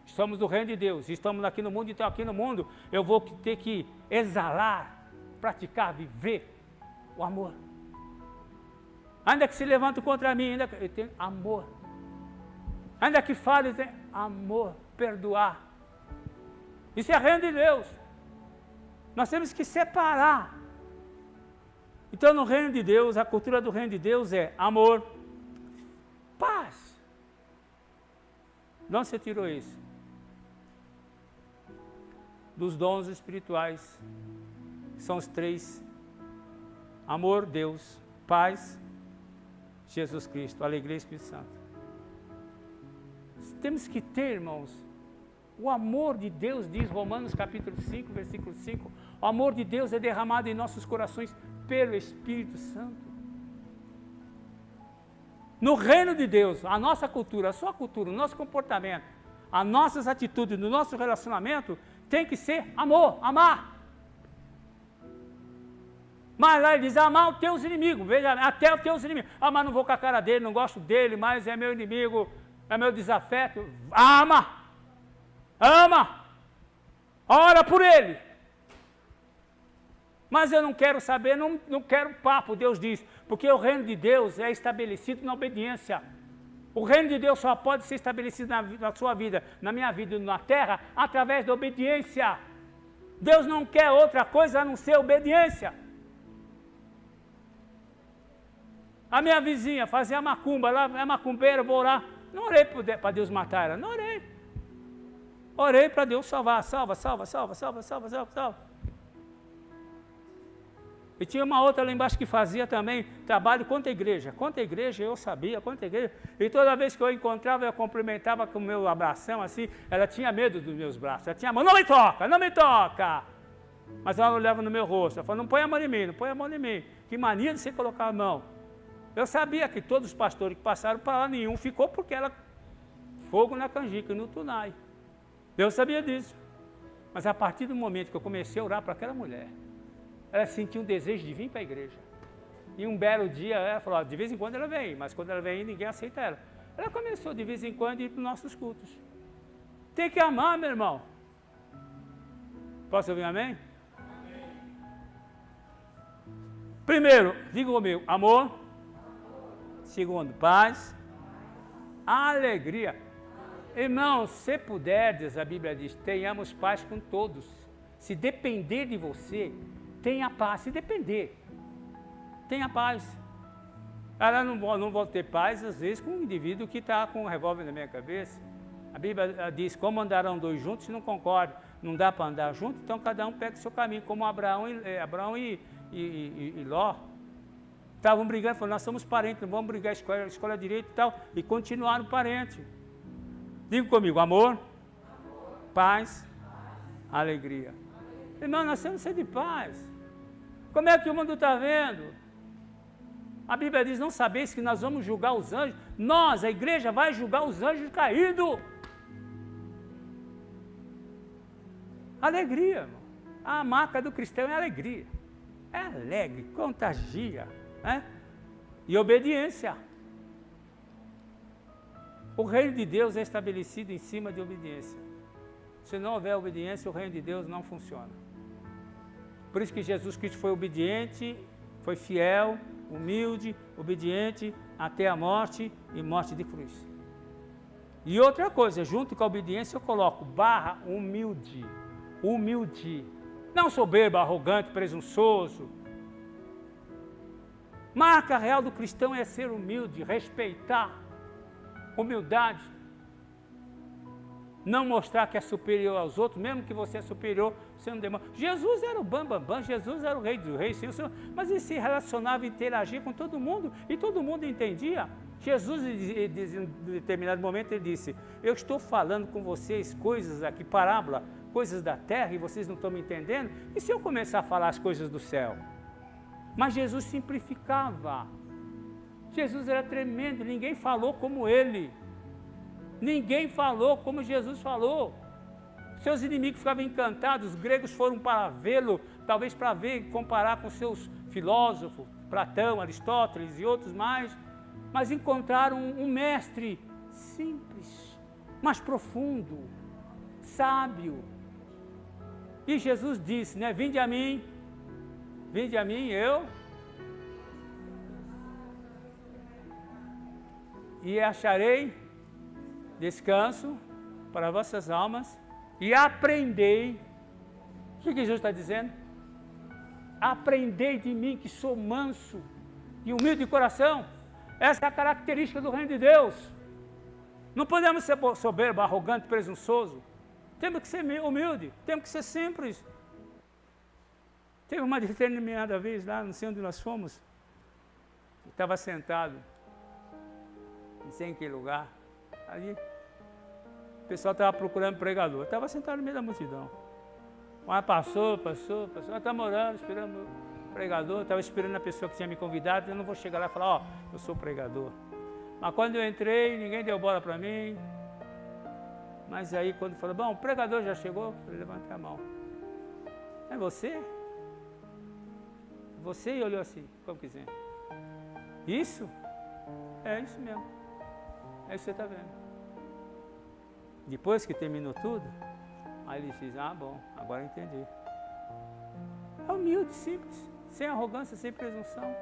Estamos do reino de Deus. Estamos aqui no mundo, então aqui no mundo eu vou ter que exalar, praticar, viver o amor. Ainda que se levante contra mim, ainda que eu tenho amor. Ainda que fale, eu tenho amor, perdoar. Isso é reino de Deus. Nós temos que separar. Então, no reino de Deus, a cultura do reino de Deus é amor, paz. De onde você tirou isso? Dos dons espirituais. São os três. Amor, Deus, paz, Jesus Cristo, alegria e Espírito Santo. Temos que ter, irmãos, o amor de Deus, diz Romanos capítulo 5, versículo 5, o amor de Deus é derramado em nossos corações pelo Espírito Santo. No reino de Deus, a nossa cultura, a sua cultura, o nosso comportamento, as nossas atitudes, no nosso relacionamento, tem que ser amor, amar. Mas lá ele diz, amar os teus inimigos, veja, até os teus inimigos. Ah, mas não vou com a cara dele, não gosto dele, mas é meu inimigo, é meu desafeto. Ama! Ama! Ora por ele! Mas eu não quero saber, não quero papo, Deus diz, porque o reino de Deus é estabelecido na obediência. O reino de Deus só pode ser estabelecido na sua vida, na minha vida e na terra, através da obediência. Deus não quer outra coisa a não ser obediência. A minha vizinha fazia macumba, ela é macumbeira, vou orar. Não orei para Deus matar ela, não orei. Orei para Deus salvar, salva. E tinha uma outra lá embaixo que fazia também trabalho contra a igreja. Contra a igreja eu sabia, contra a igreja. E toda vez que eu encontrava, eu cumprimentava com o meu abração assim. Ela tinha medo dos meus braços. Ela tinha mão, não me toca, não me toca. Mas ela olhava no meu rosto. Ela falou, não põe a mão em mim, não põe a mão em mim. Que mania de você colocar a mão. Eu sabia que todos os pastores que passaram para lá, nenhum ficou porque ela... Fogo na canjica e no tunai. Eu sabia disso. Mas a partir do momento que eu comecei a orar para aquela mulher, ela sentiu um desejo de vir para a igreja. E um belo dia, ela falou, de vez em quando ela vem, mas quando ela vem, ninguém aceita ela. Ela começou de vez em quando a ir para os nossos cultos. Tem que amar, meu irmão. Posso ouvir um amém? Amém. Primeiro, diga comigo, amor. Segundo, paz. Alegria. Irmão, se puderdes, a Bíblia diz, tenhamos paz com todos. Se depender de você, tenha paz. Se depender, tenha paz. Ela não vou ter paz, às vezes, com um indivíduo que está com um revólver na minha cabeça. A Bíblia diz, como andarão dois juntos se não concordam? Não dá para andar junto, então cada um pega o seu caminho, como Abraão e Ló. Estavam brigando, falaram, nós somos parentes, não vamos brigar, escolha direito e tal, e continuaram parentes. Diga comigo, amor, paz, alegria. Irmão, nós temos que ser de paz. Como é que o mundo está vendo? A Bíblia diz, não sabeis que nós vamos julgar os anjos? Nós, a igreja, vai julgar os anjos caídos. Alegria, irmão. A marca do cristão é alegria. É alegre, contagia. Né? E obediência. O reino de Deus é estabelecido em cima de obediência. Se não houver obediência, o reino de Deus não funciona. Por isso que Jesus Cristo foi obediente, foi fiel, humilde, obediente até a morte e morte de cruz. E outra coisa, junto com a obediência eu coloco / humilde. Humilde. Não soberbo, arrogante, presunçoso. Marca real do cristão é ser humilde, respeitar, humildade. Não mostrar que é superior aos outros, mesmo que você é superior, você não demora. Jesus era o bambambam, Jesus era o rei dos reis, mas ele se relacionava e interagia com todo mundo, e todo mundo entendia. Jesus, em determinado momento, ele disse, eu estou falando com vocês coisas aqui, parábola, coisas da terra, e vocês não estão me entendendo, e se eu começar a falar as coisas do céu? Mas Jesus simplificava. Jesus era tremendo, ninguém falou como ele. Ninguém falou como Jesus falou. Seus inimigos ficavam encantados, os gregos foram para vê-lo, talvez para ver, comparar com seus filósofos, Platão, Aristóteles e outros mais, mas encontraram um mestre simples, mas profundo, sábio. E Jesus disse, né, vinde a mim, eu, e acharei descanso para vossas almas, e aprendei. O que Jesus está dizendo? Aprendei de mim, que sou manso e humilde de coração. Essa é a característica do reino de Deus. Não podemos ser soberbo, arrogante, presunçoso. Temos que ser humilde, temos que ser simples. Teve uma determinada vez lá, não sei onde nós fomos, eu estava sentado, não sei em que lugar, ali, o pessoal estava procurando pregador, eu estava sentado no meio da multidão. Mas passou, estava orando, esperando o pregador, estava esperando a pessoa que tinha me convidado, eu não vou chegar lá e falar, ó, eu sou pregador. Mas quando eu entrei, ninguém deu bola para mim. Mas aí quando falou, bom, o pregador já chegou, eu levantei a mão. É você? Você, e olhou assim, como quiser. Isso? É isso mesmo. É isso que você está vendo. Depois que terminou tudo, aí ele diz, ah, bom, agora eu entendi. É humilde, simples, sem arrogância, sem presunção.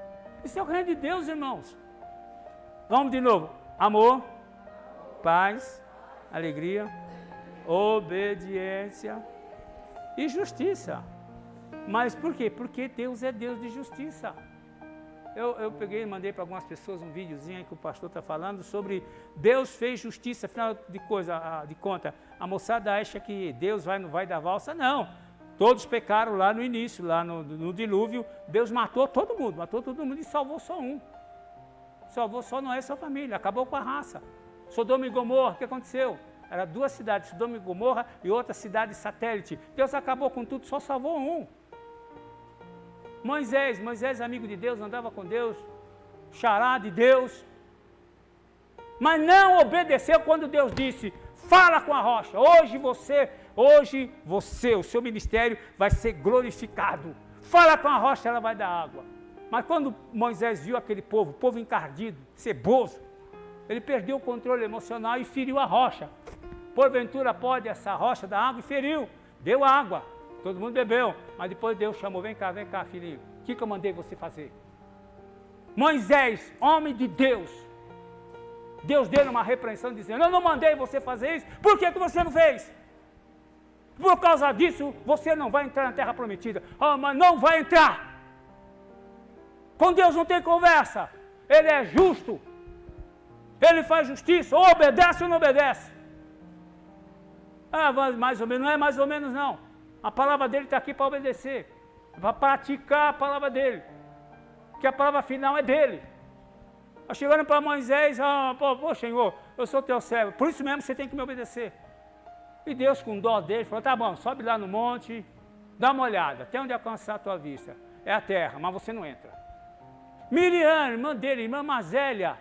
Isso é o reino de Deus, irmãos. Vamos de novo. Amor, paz, alegria, obediência e justiça. Mas por quê? Porque Deus é Deus de justiça. Eu peguei e mandei para algumas pessoas um videozinho aí que o pastor está falando sobre Deus fez justiça, afinal de conta, a moçada acha que Deus não vai dar valsa, não. Todos pecaram lá no início, lá no dilúvio, Deus matou todo mundo e salvou só um. Salvou só Noé e sua família, acabou com a raça. Sodoma e Gomorra, o que aconteceu? Era duas cidades, Sodoma e Gomorra e outra cidade satélite. Deus acabou com tudo, só salvou um. Moisés, amigo de Deus, andava com Deus, xará de Deus, mas não obedeceu quando Deus disse, fala com a rocha, hoje você, o seu ministério vai ser glorificado, fala com a rocha, ela vai dar água. Mas quando Moisés viu aquele povo encardido, ceboso, ele perdeu o controle emocional e feriu a rocha. Porventura pode essa rocha dar água e feriu, deu água. Todo mundo bebeu, mas depois Deus chamou, vem cá, filhinho, o que eu mandei você fazer? Moisés, homem de Deus, Deus deu uma repreensão dizendo, eu não mandei você fazer isso, por que você não fez? Por causa disso, você não vai entrar na terra prometida. Ah, mas não vai entrar. Com Deus não tem conversa, Ele é justo, Ele faz justiça, ou obedece ou não obedece. Ah, mais ou menos, não é mais ou menos não. A palavra dele está aqui para obedecer, para praticar a palavra dele, porque a palavra final é dele. Chegando para Moisés, pô, Senhor, eu sou teu servo, por isso mesmo você tem que me obedecer. E Deus, com dó dele, falou, tá bom, sobe lá no monte, dá uma olhada, até onde alcançar a tua vista. É a terra, mas você não entra. Miriam, irmã dele, irmã mais velha,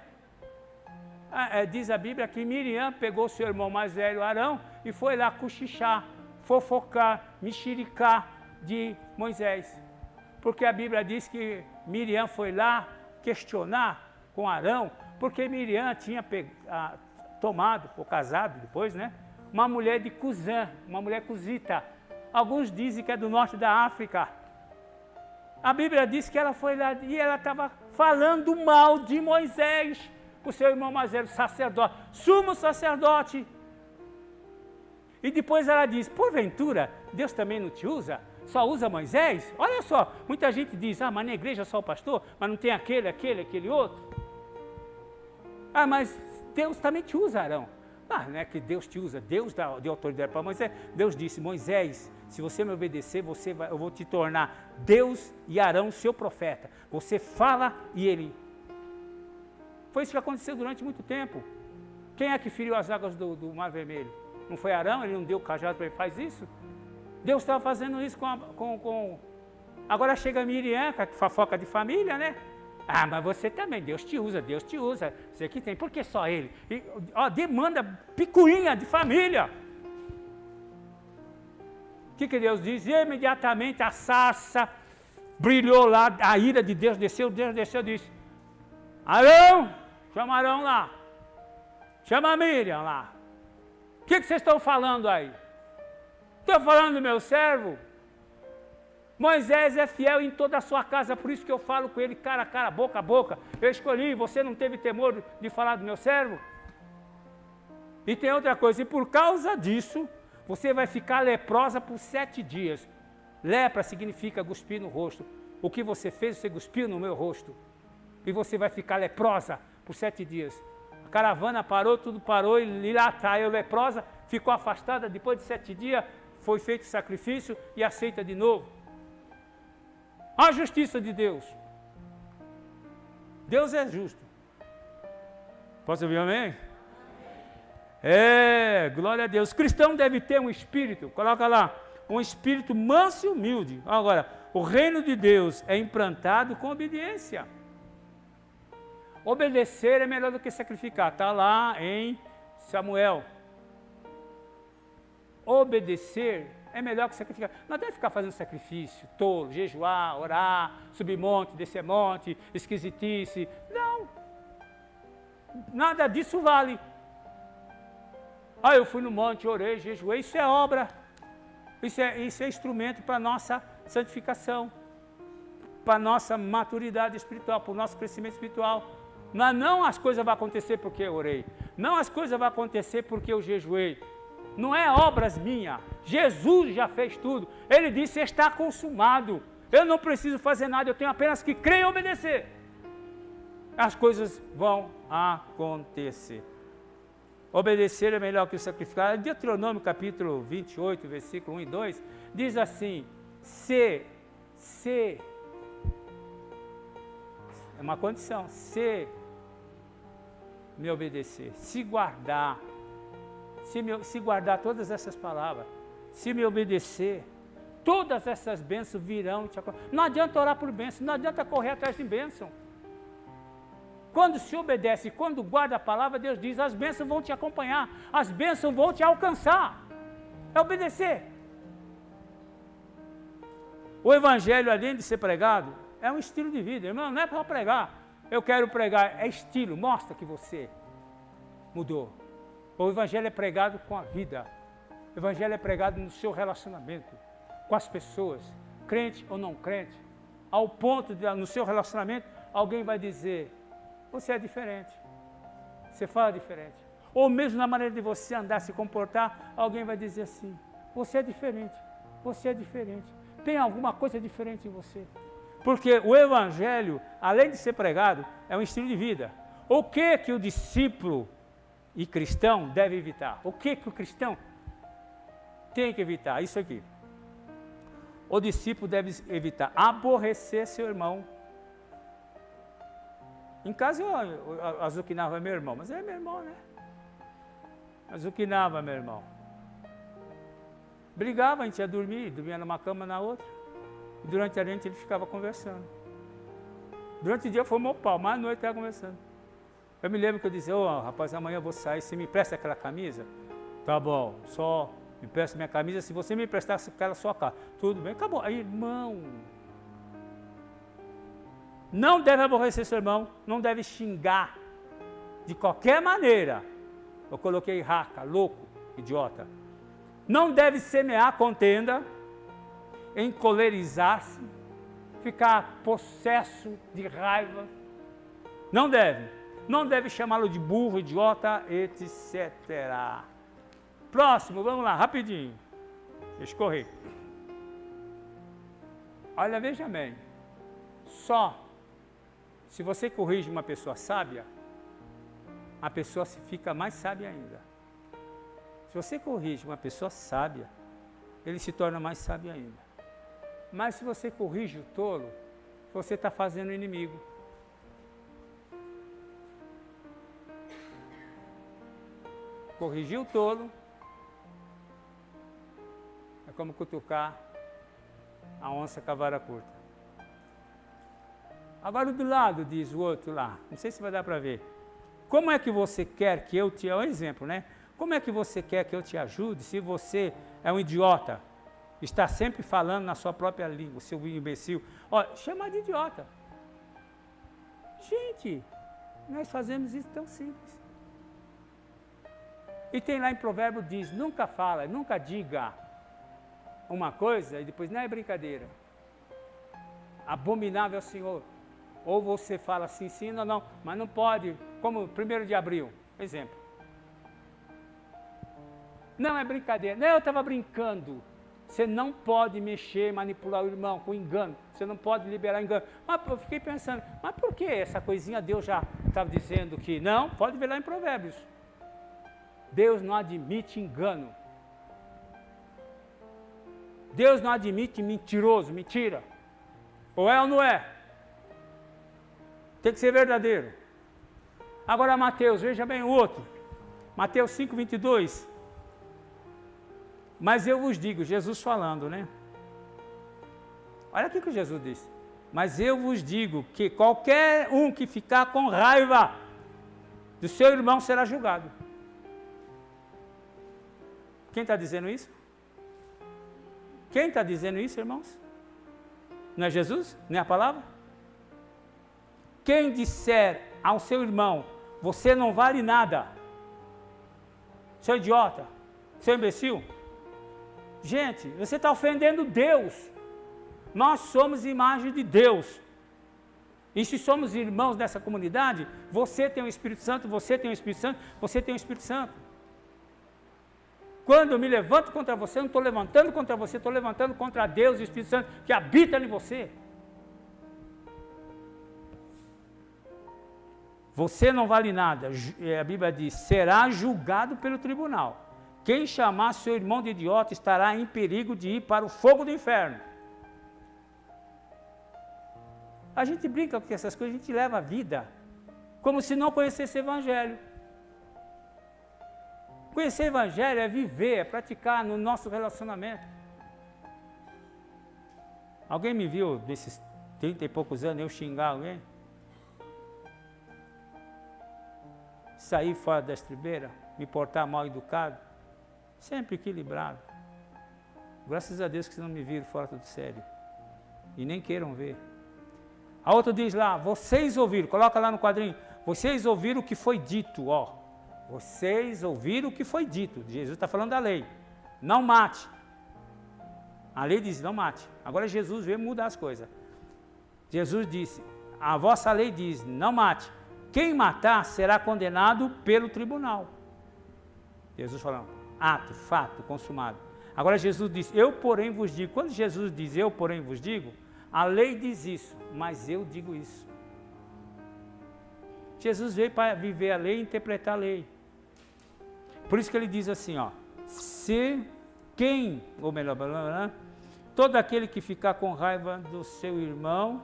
diz a Bíblia que Miriam pegou seu irmão mais velho, Arão, e foi lá cochichar, fofocar, mexericar de Moisés. Porque a Bíblia diz que Miriam foi lá questionar com Arão, porque Miriam tinha tomado, ou casado depois, né? Uma mulher de Cusã, uma mulher cusita. Alguns dizem que é do norte da África. A Bíblia diz que ela foi lá e ela estava falando mal de Moisés, o seu irmão mais velho, sacerdote, sumo sacerdote. E depois ela diz, porventura, Deus também não te usa? Só usa Moisés? Olha só, muita gente diz, mas na igreja só o pastor, mas não tem aquele outro. Ah, mas Deus também te usa, Arão. Ah, não é que Deus te usa, Deus deu autoridade para Moisés. Deus disse, Moisés, se você me obedecer, eu vou te tornar Deus e Arão, seu profeta. Você fala e ele... Foi isso que aconteceu durante muito tempo. Quem é que feriu as águas do Mar Vermelho? Não foi Arão? Ele não deu o cajado para ele fazer isso? Deus estava fazendo isso com... Agora chega Miriam, com a fofoca de família, né? Ah, mas você também, Deus te usa, você que tem, por que só ele? E, ó, demanda picuinha de família. O que Deus diz? E imediatamente a sarça brilhou lá, a ira de Deus desceu e disse, Arão, chama Arão lá, chama a Miriam lá. O que vocês estão falando aí? Estou falando do meu servo. Moisés é fiel em toda a sua casa, por isso que eu falo com ele cara a cara, boca a boca. Eu escolhi, você não teve temor de falar do meu servo? E tem outra coisa, e por causa disso, você vai ficar leprosa por 7 dias. Lepra significa cuspir no rosto. O que você fez, você cuspiu no meu rosto. E você vai ficar leprosa por 7 dias. A caravana parou, tudo parou, e lá está eu leprosa, ficou afastada, depois de 7 dias, foi feito sacrifício e aceita de novo. A justiça de Deus. Deus é justo. Posso ouvir amém? Glória a Deus. O cristão deve ter um espírito, coloca lá, um espírito manso e humilde. Agora, o reino de Deus é implantado com obediência. Obedecer é melhor do que sacrificar. Está lá em Samuel. Obedecer é melhor que sacrificar. Não deve ficar fazendo sacrifício, tolo, jejuar, orar, subir monte, descer monte, esquisitice. Não. Nada disso vale. Ah, eu fui no monte, orei, jejuei. Isso é obra. Isso é instrumento para a nossa santificação, para a nossa maturidade espiritual, para o nosso crescimento espiritual. Mas não as coisas vão acontecer porque eu orei. Não as coisas vão acontecer porque eu jejuei. Não é obras minhas. Jesus já fez tudo. Ele disse, está consumado. Eu não preciso fazer nada, eu tenho apenas que crer e obedecer. As coisas vão acontecer. Obedecer é melhor que o sacrificar. Deuteronômio capítulo 28, versículo 1 e 2, diz assim, se, é uma condição, se me obedecer, se guardar todas essas palavras, se me obedecer, todas essas bênçãos virão te acompanhar. Não adianta orar por bênção, não adianta correr atrás de bênção. Quando se obedece, quando guarda a palavra, Deus diz, as bênçãos vão te acompanhar, as bênçãos vão te alcançar. É obedecer. O evangelho, além de ser pregado, é um estilo de vida, irmão, não é para pregar. Eu quero pregar, é estilo, mostra que você mudou. O evangelho é pregado com a vida. O evangelho é pregado no seu relacionamento com as pessoas, crente ou não crente. Ao ponto de, no seu relacionamento, alguém vai dizer, você é diferente, você fala diferente. Ou mesmo na maneira de você andar, se comportar, alguém vai dizer assim, você é diferente, tem alguma coisa diferente em você. Porque o evangelho, além de ser pregado, é um estilo de vida. O que o discípulo e cristão deve evitar? O que o cristão tem que evitar? Isso aqui. O discípulo deve evitar aborrecer seu irmão. Em casa eu azuquinava meu irmão, mas é meu irmão, né? Azuquinava meu irmão. Brigava, a gente ia dormia numa cama na outra. E durante a noite ele ficava conversando. Durante o dia foi meu pau, mas à noite estava conversando. Eu me lembro que eu dizia, rapaz, amanhã eu vou sair, você me empresta aquela camisa? Tá bom, só me empresta minha camisa, se você me emprestasse aquela sua cara. Tudo bem, acabou. Aí, irmão, não deve aborrecer seu irmão, não deve xingar de qualquer maneira. Eu coloquei raca, louco, idiota. Não deve semear contenda, encolerizar-se, ficar possesso de raiva. Não deve. Não deve chamá-lo de burro, idiota, etc. Próximo, vamos lá, rapidinho. Deixa eu correr. Olha, veja bem. Só se você corrige uma pessoa sábia, a pessoa fica mais sábia ainda. Se você corrige uma pessoa sábia, ele se torna mais sábio ainda. Mas se você corrige o tolo, você está fazendo inimigo. Corrigir o tolo é como cutucar a onça com a vara curta. Agora do lado, diz o outro lá, não sei se vai dar para ver. Como é que você quer que eu te... É um exemplo, né? Como é que você quer que eu te ajude se você é um idiota? Está sempre falando na sua própria língua, seu imbecil. Ó, chama de idiota. Gente, nós fazemos isso tão simples. E tem lá em Provérbio diz, nunca fala, nunca diga uma coisa e depois não é brincadeira. Abominável ao Senhor. Ou você fala assim, sim, não, não, mas não pode, como 1º de abril, exemplo. Não é brincadeira, não, eu estava brincando. Você não pode mexer, manipular o irmão com engano. Você não pode liberar engano. Mas eu fiquei pensando, mas por que essa coisinha Deus já estava dizendo que não? Pode ver lá em Provérbios. Deus não admite engano. Deus não admite mentiroso, mentira. Ou é ou não é? Tem que ser verdadeiro. Agora Mateus, veja bem o outro. Mateus 5, 22. Mas eu vos digo, Jesus falando, né? Olha aqui que Jesus disse. Mas eu vos digo que qualquer um que ficar com raiva do seu irmão será julgado. Quem está dizendo isso? Quem está dizendo isso, irmãos? Não é Jesus? Não é a palavra? Quem disser ao seu irmão, você não vale nada, seu idiota, seu imbecil, gente, você está ofendendo Deus. Nós somos imagem de Deus. E se somos irmãos dessa comunidade, você tem o Espírito Santo, você tem o Espírito Santo, você tem o Espírito Santo. Quando eu me levanto contra você, eu não estou levantando contra você, estou levantando contra Deus e o Espírito Santo que habita em você. Você não vale nada, a Bíblia diz, será julgado pelo tribunal. Quem chamar seu irmão de idiota estará em perigo de ir para o fogo do inferno. A gente brinca com essas coisas, a gente leva a vida como se não conhecesse o Evangelho. Conhecer o Evangelho é viver, é praticar no nosso relacionamento. Alguém me viu desses 30 e poucos anos eu xingar alguém? Sair fora da estribeira, me portar mal educado, sempre equilibrado. Graças a Deus que vocês não me viram fora do sério. E nem queiram ver. A outra diz lá, vocês ouviram, coloca lá no quadrinho, vocês ouviram o que foi dito, ó. Vocês ouviram o que foi dito. Jesus está falando da lei. Não mate. A lei diz, não mate. Agora Jesus veio mudar as coisas. Jesus disse, a vossa lei diz, não mate. Quem matar será condenado pelo tribunal. Jesus falando, ato, fato, consumado. Agora Jesus diz, eu porém vos digo. Quando Jesus diz, eu porém vos digo, a lei diz isso, mas eu digo isso. Jesus veio para viver a lei e interpretar a lei. Por isso que ele diz assim, ó, se quem, ou melhor, todo aquele que ficar com raiva do seu irmão,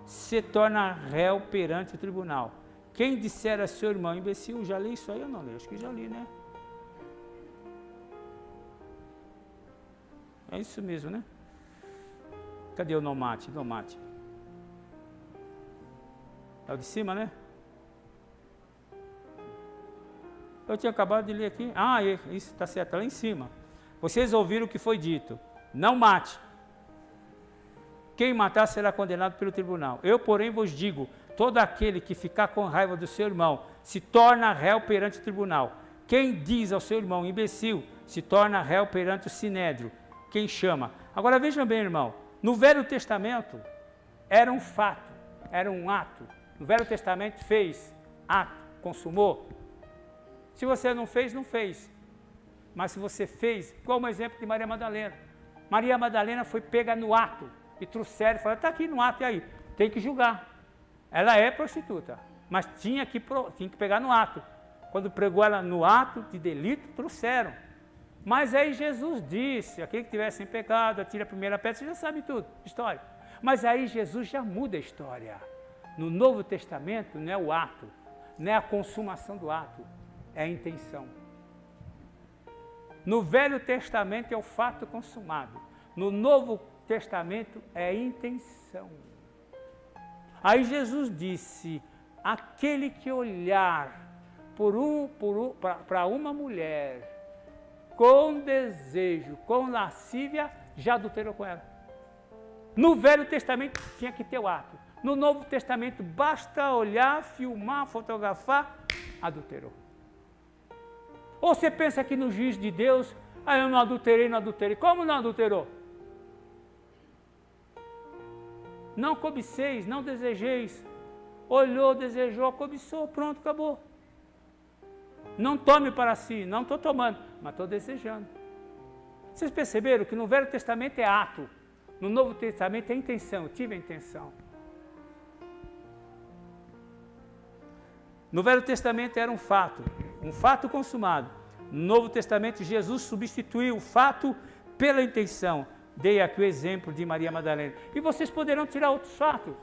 se torna réu perante o tribunal. Quem disser a seu irmão imbecil, já li isso aí ou não li? Acho que já li, né? É isso mesmo, né? Cadê o não mate? Não mate. É o de cima, né? Eu tinha acabado de ler aqui. Ah, isso está certo, lá em cima. Vocês ouviram o que foi dito. Não mate. Quem matar será condenado pelo tribunal. Eu, porém, vos digo, todo aquele que ficar com raiva do seu irmão se torna réu perante o tribunal. Quem diz ao seu irmão imbecil se torna réu perante o sinédrio. Quem chama. Agora vejam bem, irmão. No Velho Testamento era um fato, era um ato. No Velho Testamento fez, ato, consumou. Se você não fez, não fez. Mas se você fez, igual um exemplo de Maria Madalena. Maria Madalena foi pega no ato e trouxeram e falaram, está aqui no ato, e aí? Tem que julgar. Ela é prostituta, mas tinha que pegar no ato. Quando pregou ela no ato de delito, trouxeram. Mas aí Jesus disse, aquele que tivesse em pecado, atire a primeira pedra, você já sabe tudo, história. Mas aí Jesus já muda a história. No Novo Testamento não é o ato, não é a consumação do ato, é a intenção. No Velho Testamento é o fato consumado. No Novo Testamento é a intenção. Aí Jesus disse, aquele que olhar para uma mulher com desejo, com lascívia, já adulterou com ela. No Velho Testamento tinha que ter o ato. No Novo Testamento basta olhar, filmar, fotografar, adulterou. Ou você pensa que no juízo de Deus, eu não adulterei, não adulterei. Como não adulterou? Não cobiceis, não desejeis. Olhou, desejou, cobiçou, pronto, acabou. Não tome para si, não estou tomando, mas estou desejando. Vocês perceberam que no Velho Testamento é ato, no Novo Testamento é intenção, eu tive a intenção. No Velho Testamento era um fato consumado. No Novo Testamento, Jesus substituiu o fato pela intenção. Dei aqui o exemplo de Maria Madalena. E vocês poderão tirar outros fatos.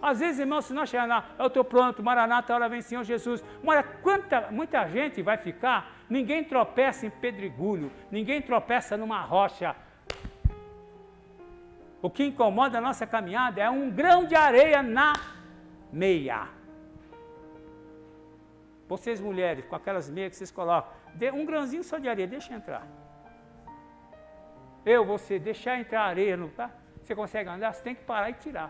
Às vezes, irmãos, se nós chegarmos lá, eu estou pronto, Maranata, a hora vem Senhor Jesus. Olha, muita gente vai ficar, ninguém tropeça em pedregulho, ninguém tropeça numa rocha. O que incomoda a nossa caminhada é um grão de areia na meia. Vocês mulheres, com aquelas meias que vocês colocam, um grãozinho só de areia, deixa entrar. Você, deixar entrar areia, não tá? Você consegue andar, você tem que parar e tirar.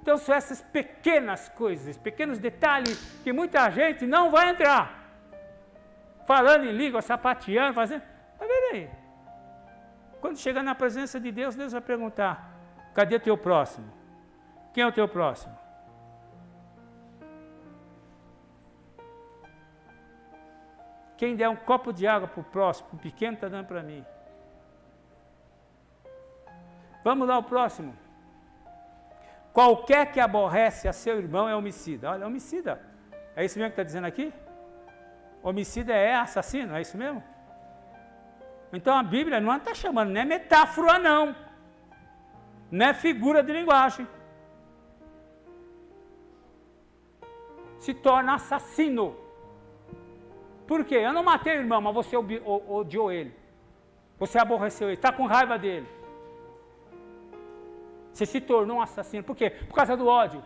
Então são essas pequenas coisas, pequenos detalhes que muita gente não vai entrar. Falando em língua, sapateando, fazendo. Mas peraí. Quando chegar na presença de Deus, Deus vai perguntar, cadê teu próximo? Quem é o teu próximo? Quem der um copo de água para o próximo, o pequeno está dando para mim. Vamos lá, o próximo. Qualquer que aborrece a seu irmão é homicida. Olha, homicida. É isso mesmo que está dizendo aqui? Homicida é assassino, é isso mesmo? Então a Bíblia não está chamando, não é metáfora não. Não é figura de linguagem. Se torna assassino. Por quê? Eu não matei o irmão, mas você odiou ele. Você aborreceu ele, está com raiva dele. Você se tornou um assassino. Por quê? Por causa do ódio.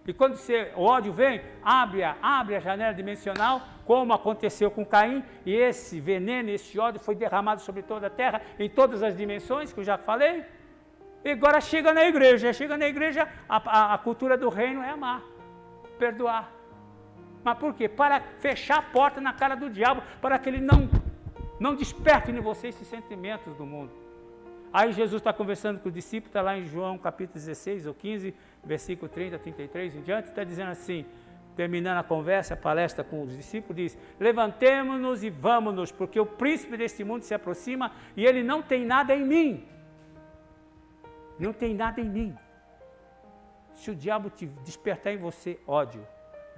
E quando o ódio vem, abre a janela dimensional, como aconteceu com Caim, e esse veneno, esse ódio foi derramado sobre toda a terra, em todas as dimensões, que eu já falei. E agora chega na igreja. A cultura do reino é amar, perdoar. Mas por quê? Para fechar a porta na cara do diabo, para que ele não desperte em você esses sentimentos do mundo. Aí Jesus está conversando com o discípulo, está lá em João capítulo 16 ou 15, versículo 30, 33 em diante, está dizendo assim, terminando a conversa, a palestra com os discípulos, diz, levantemo-nos e vamos-nos, porque o príncipe deste mundo se aproxima e ele não tem nada em mim. Não tem nada em mim. Se o diabo te despertar em você ódio,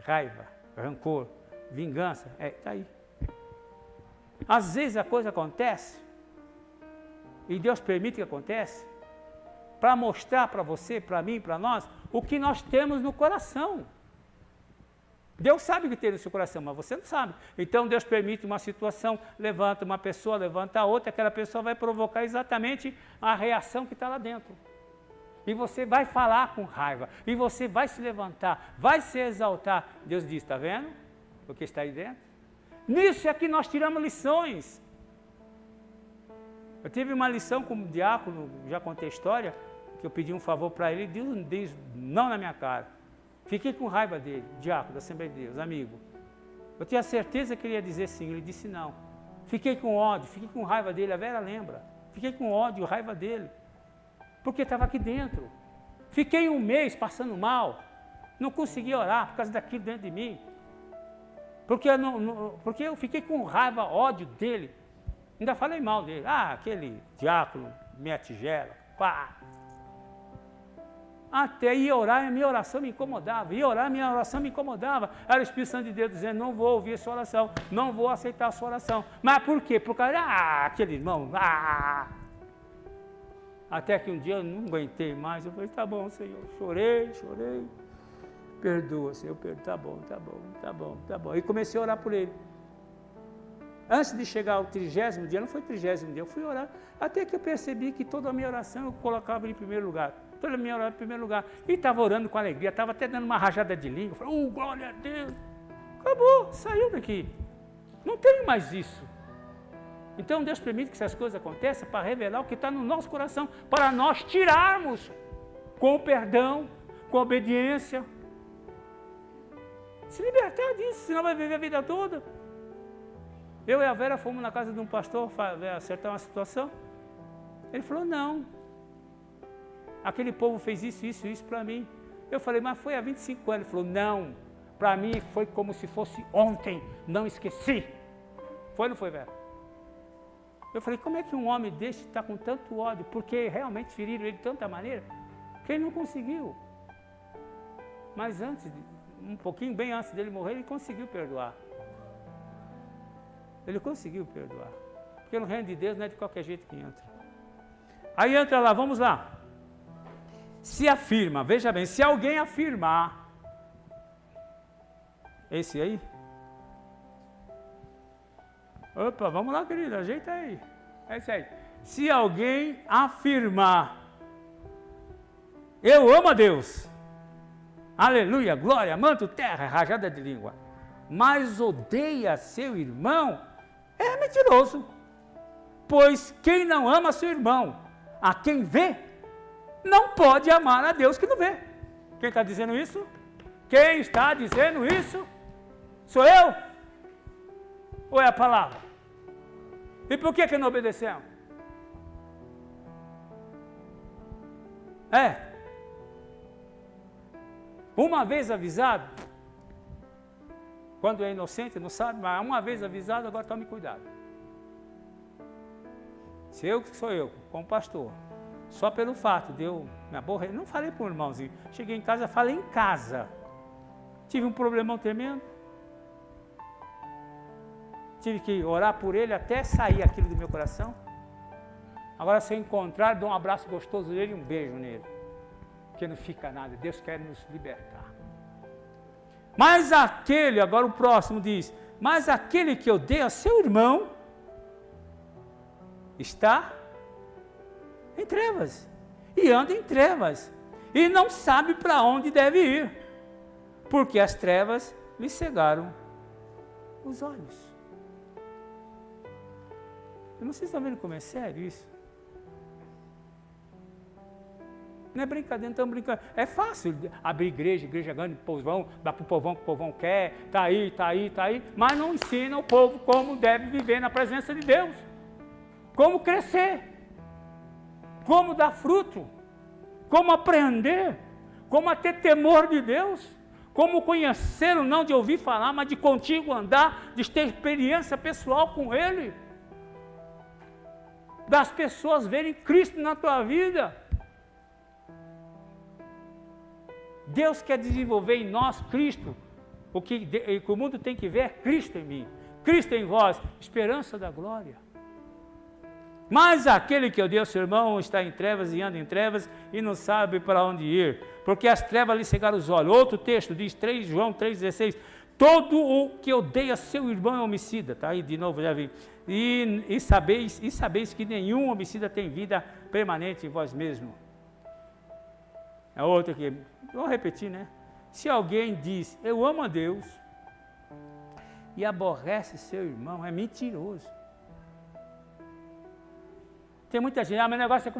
raiva, rancor, vingança, está aí. Às vezes a coisa acontece, e Deus permite que aconteça, para mostrar para você, para mim, para nós, o que nós temos no coração. Deus sabe o que tem no seu coração, mas você não sabe. Então Deus permite uma situação, levanta uma pessoa, levanta a outra, aquela pessoa vai provocar exatamente a reação que está lá dentro. E você vai falar com raiva, e você vai se levantar, vai se exaltar. Deus diz, está vendo o que está aí dentro? Nisso é que nós tiramos lições. Eu tive uma lição como diácono, já contei a história, que eu pedi um favor para ele, Deus diz não na minha cara. Fiquei com raiva dele, diácono da Assembleia de Deus, amigo. Eu tinha certeza que ele ia dizer sim, ele disse não. Fiquei com ódio, fiquei com raiva dele, a Vera lembra. Fiquei com ódio, raiva dele, porque estava aqui dentro. Fiquei um mês passando mal, não consegui orar por causa daquilo dentro de mim. Porque eu fiquei com raiva, ódio dele. Ainda falei mal dele. Aquele diácono, minha tigela, pá. Até ia orar, a minha oração me incomodava. Era o Espírito Santo de Deus dizendo, não vou ouvir a sua oração, não vou aceitar a sua oração. Mas por quê? Por causa, aquele irmão, Até que um dia eu não aguentei mais, eu falei, tá bom, Senhor. Chorei. Perdoa, Senhor, tá bom. E comecei a orar por ele. Antes de chegar ao 30º dia, não foi 30º dia, eu fui orar, até que eu percebi que toda a minha oração eu colocava ele em primeiro lugar. Toda a minha oração em primeiro lugar. E estava orando com alegria, estava até dando uma rajada de língua. Falei, glória a Deus. Acabou, saiu daqui. Não tenho mais isso. Então Deus permite que essas coisas aconteçam para revelar o que está no nosso coração, para nós tirarmos com o perdão, com a obediência. Se libertar disso, senão vai viver a vida toda. Eu e a Vera fomos na casa de um pastor acertar uma situação. Ele falou, não. Aquele povo fez isso para mim. Eu falei, mas foi há 25 anos. Ele falou, não. Para mim foi como se fosse ontem. Não esqueci. Foi ou não foi, Vera? Eu falei, como é que um homem desse está com tanto ódio? Porque realmente feriram ele de tanta maneira que ele não conseguiu. Mas antes, um pouquinho bem antes dele morrer, ele conseguiu perdoar. Ele conseguiu perdoar. Porque no reino de Deus não é de qualquer jeito que entra. Aí entra lá, vamos lá. Se afirma, veja bem, se alguém afirmar. Esse aí? Opa, vamos lá, querido, ajeita aí. É isso aí. Se alguém afirmar, eu amo a Deus, aleluia, glória, manto, terra, rajada de língua, mas odeia seu irmão, é mentiroso. Pois quem não ama seu irmão, a quem vê, não pode amar a Deus que não vê. Quem está dizendo isso? Quem está dizendo isso? Sou eu? Ou é a palavra? E por que não obedecemos? Uma vez avisado, quando é inocente, não sabe, mas uma vez avisado, agora tome cuidado. Se eu que sou eu, como pastor, só pelo fato de eu me aborrer, não falei para o irmãozinho, cheguei em casa, falei em casa, tive um problemão tremendo, tive que orar por ele até sair aquilo do meu coração. Agora, se eu encontrar, dou um abraço gostoso nele e um beijo nele, porque não fica nada, Deus quer nos libertar. Mas aquele, agora o próximo diz, mas aquele que odeia seu irmão, está em trevas, e anda em trevas, e não sabe para onde deve ir, porque as trevas lhe cegaram os olhos. Vocês estão vendo como é sério isso? Não é brincadeira, não estamos brincando. É fácil abrir igreja grande, povão, dá para o povão que o povão quer, está aí, mas não ensina o povo como deve viver na presença de Deus. Como crescer, como dar fruto, como aprender, como a ter temor de Deus, como conhecê-lo, não de ouvir falar, mas de contigo andar, de ter experiência pessoal com Ele. Das pessoas verem Cristo na tua vida. Deus quer desenvolver em nós Cristo. O que o mundo tem que ver é Cristo em mim, Cristo em vós, esperança da glória. Mas aquele que odeia o seu irmão está em trevas e anda em trevas e não sabe para onde ir, porque as trevas lhe cegaram os olhos. Outro texto diz, João 3,16, todo o que odeia seu irmão é homicida. Está aí de novo, já vi. E sabeis que nenhum homicida tem vida permanente em vós mesmo. É outro aqui, vou repetir, né? Se alguém diz, eu amo a Deus, e aborrece seu irmão, é mentiroso. Tem muita gente, meu negócio é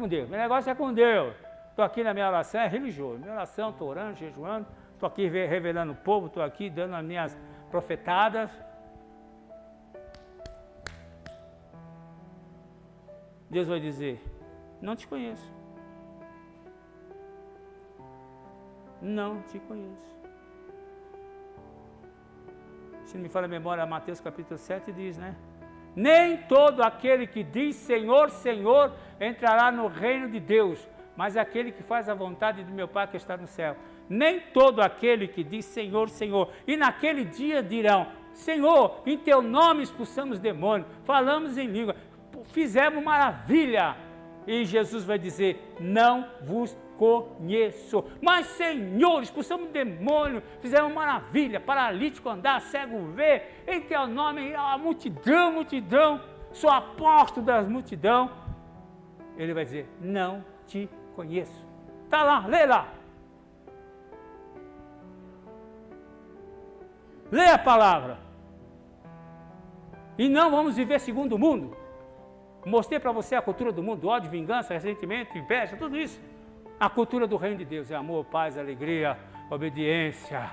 com Deus, estou aqui na minha oração, é religioso, minha oração, estou orando, jejuando, estou aqui revelando o povo, estou aqui dando as minhas profetadas. Deus vai dizer, não te conheço. Não te conheço. Se não me falha a memória, Mateus capítulo 7 diz, né? Nem todo aquele que diz Senhor, Senhor, entrará no reino de Deus, mas aquele que faz a vontade do meu Pai que está no céu. Nem todo aquele que diz Senhor, Senhor. E naquele dia dirão, Senhor, em teu nome expulsamos demônios, falamos em língua, fizemos maravilha. E Jesus vai dizer, não vos conheço. Mas, Senhor, expulsamos demônio, fizemos maravilha, paralítico andar, cego ver, em teu nome, a multidão, sou apóstolo das multidão. Ele vai dizer, não te conheço. Está lá, lê lá. Lê a palavra. E não vamos viver segundo o mundo. Mostrei para você a cultura do mundo, ódio, vingança, ressentimento, inveja, tudo isso. A cultura do reino de Deus é amor, paz, alegria, obediência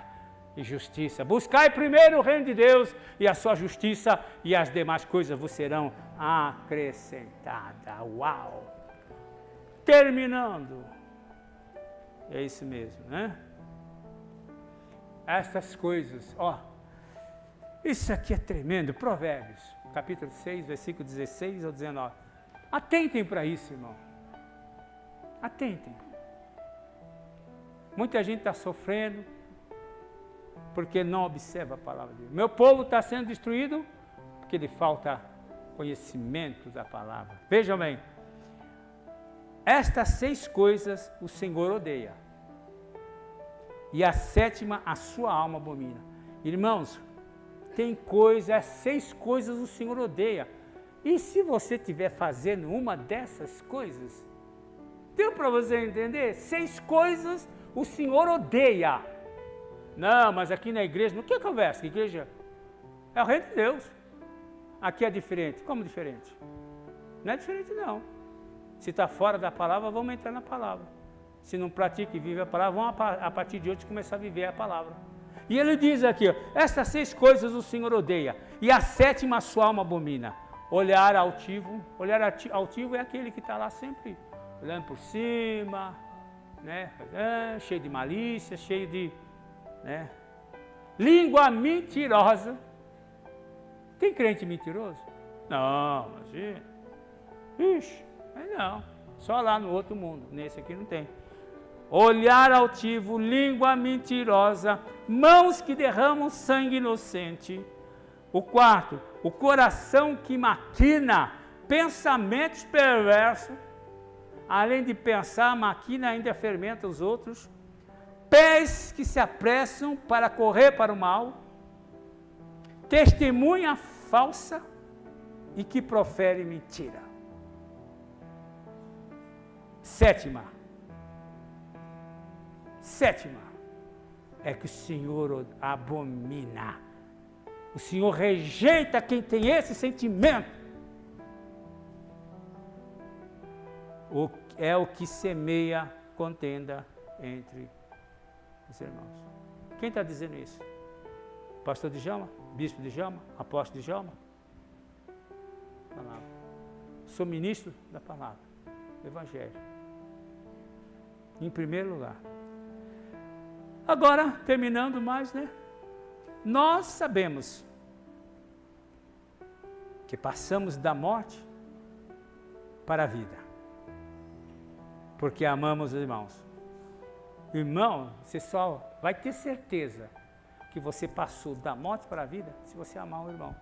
e justiça. Buscai primeiro o reino de Deus e a sua justiça, e as demais coisas vos serão acrescentadas. Uau! Terminando. É isso mesmo, né? Essas coisas, ó. Isso aqui é tremendo. Provérbios, capítulo 6, versículo 16 ao 19. Atentem para isso, irmão. Atentem. Muita gente está sofrendo porque não observa a palavra de Deus. Meu povo está sendo destruído porque lhe falta conhecimento da palavra. Vejam bem. Estas 6 coisas o Senhor odeia. E a 7ª a sua alma abomina. Irmãos, tem 6 coisas o Senhor odeia. E se você estiver fazendo uma dessas coisas, deu para você entender? 6 coisas o Senhor odeia. Não, mas aqui na igreja, não quer conversa, a igreja é o reino de Deus. Aqui é diferente. Como diferente? Não é diferente não. Se está fora da palavra, vamos entrar na palavra. Se não pratica e vive a palavra, vamos a partir de hoje começar a viver a palavra. E ele diz aqui, ó, estas 6 coisas o Senhor odeia, e a 7ª a sua alma abomina. Olhar altivo é aquele que está lá sempre olhando por cima, né? Cheio de malícia, cheio de... né? Língua mentirosa. Tem crente mentiroso? Não, imagina. Ixi, não. Só lá no outro mundo, nesse aqui não tem. Olhar altivo, língua mentirosa, mãos que derramam sangue inocente. O 4, o coração que maquina pensamentos perversos. Além de pensar, maquina ainda fermenta os outros. Pés que se apressam para correr para o mal. Testemunha falsa e que profere mentira. 7ª é que o Senhor abomina. O Senhor rejeita quem tem esse sentimento. É o que semeia contenda entre os irmãos. Quem está dizendo isso? Pastor Djalma? Bispo Djalma? Apóstolo Djalma? Palavra. Sou ministro da palavra, do Evangelho. Em primeiro lugar. Agora, terminando mais, né? Nós sabemos que passamos da morte para a vida, porque amamos os irmãos. Irmão, você só vai ter certeza que você passou da morte para a vida se você amar o irmão.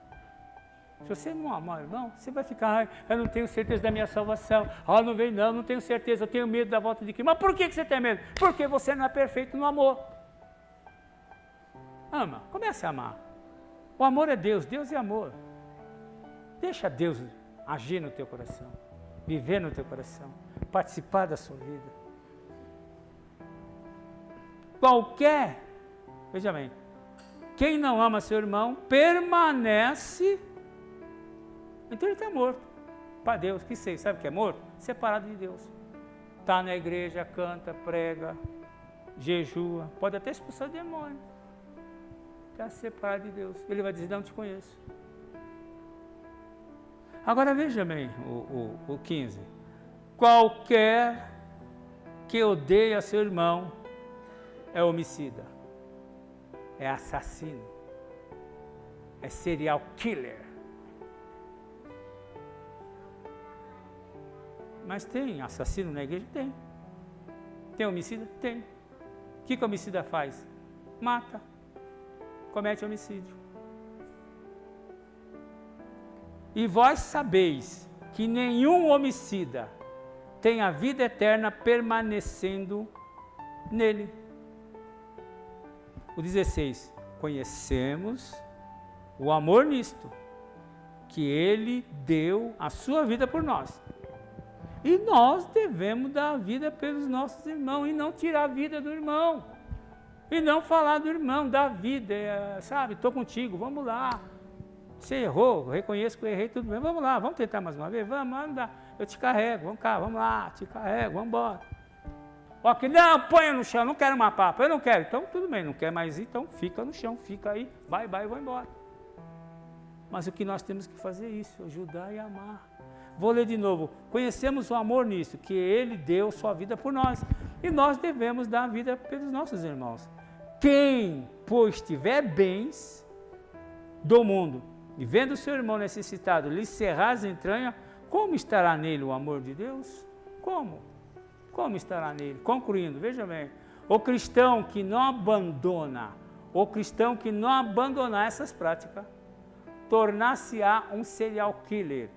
Se você não amar o irmão, você vai ficar, eu não tenho certeza da minha salvação, não vem não tenho certeza, eu tenho medo da volta de Cristo. Mas por que você tem medo? Porque você não é perfeito no amor. Ama, comece a amar. O amor é Deus, Deus é amor. Deixa Deus agir no teu coração, viver no teu coração, participar da sua vida. Veja bem, quem não ama seu irmão permanece, então ele está morto para Deus. Que sei, sabe o que é morto? Separado de Deus. Está na igreja, canta, prega, jejua, pode até expulsar o demônio. Está separado de Deus. Ele vai dizer, não te conheço. Agora veja bem o 15. Qualquer que odeia seu irmão é homicida, é assassino, é serial killer. Mas tem assassino na igreja? Tem. Tem homicida? Tem. O que o homicida faz? Mata. Comete homicídio. E vós sabeis que nenhum homicida tem a vida eterna permanecendo nele. O 16, conhecemos o amor nisto, que ele deu a sua vida por nós. E nós devemos dar a vida pelos nossos irmãos e não tirar a vida do irmão. E não falar do irmão, da vida, sabe? Estou contigo, vamos lá. Você errou, reconheço que eu errei, tudo bem, vamos lá, vamos tentar mais uma vez? Vamos lá, eu te carrego, vamos cá, vamos lá, te carrego, vamos embora. Ó, que não, ponha no chão, não quero mais papo, eu não quero. Então, tudo bem, não quer mais ir, então fica no chão, fica aí, vai, eu vou embora. Mas o que nós temos que fazer é isso, ajudar e amar. Vou ler de novo. Conhecemos o amor nisso, que ele deu sua vida por nós. E nós devemos dar a vida pelos nossos irmãos. Quem, pois, tiver bens do mundo, e vendo o seu irmão necessitado lhe cerrar as entranhas, como estará nele o amor de Deus? Como? Como estará nele? Concluindo, veja bem, o cristão que não abandonar essas práticas, tornar-se-á um serial killer,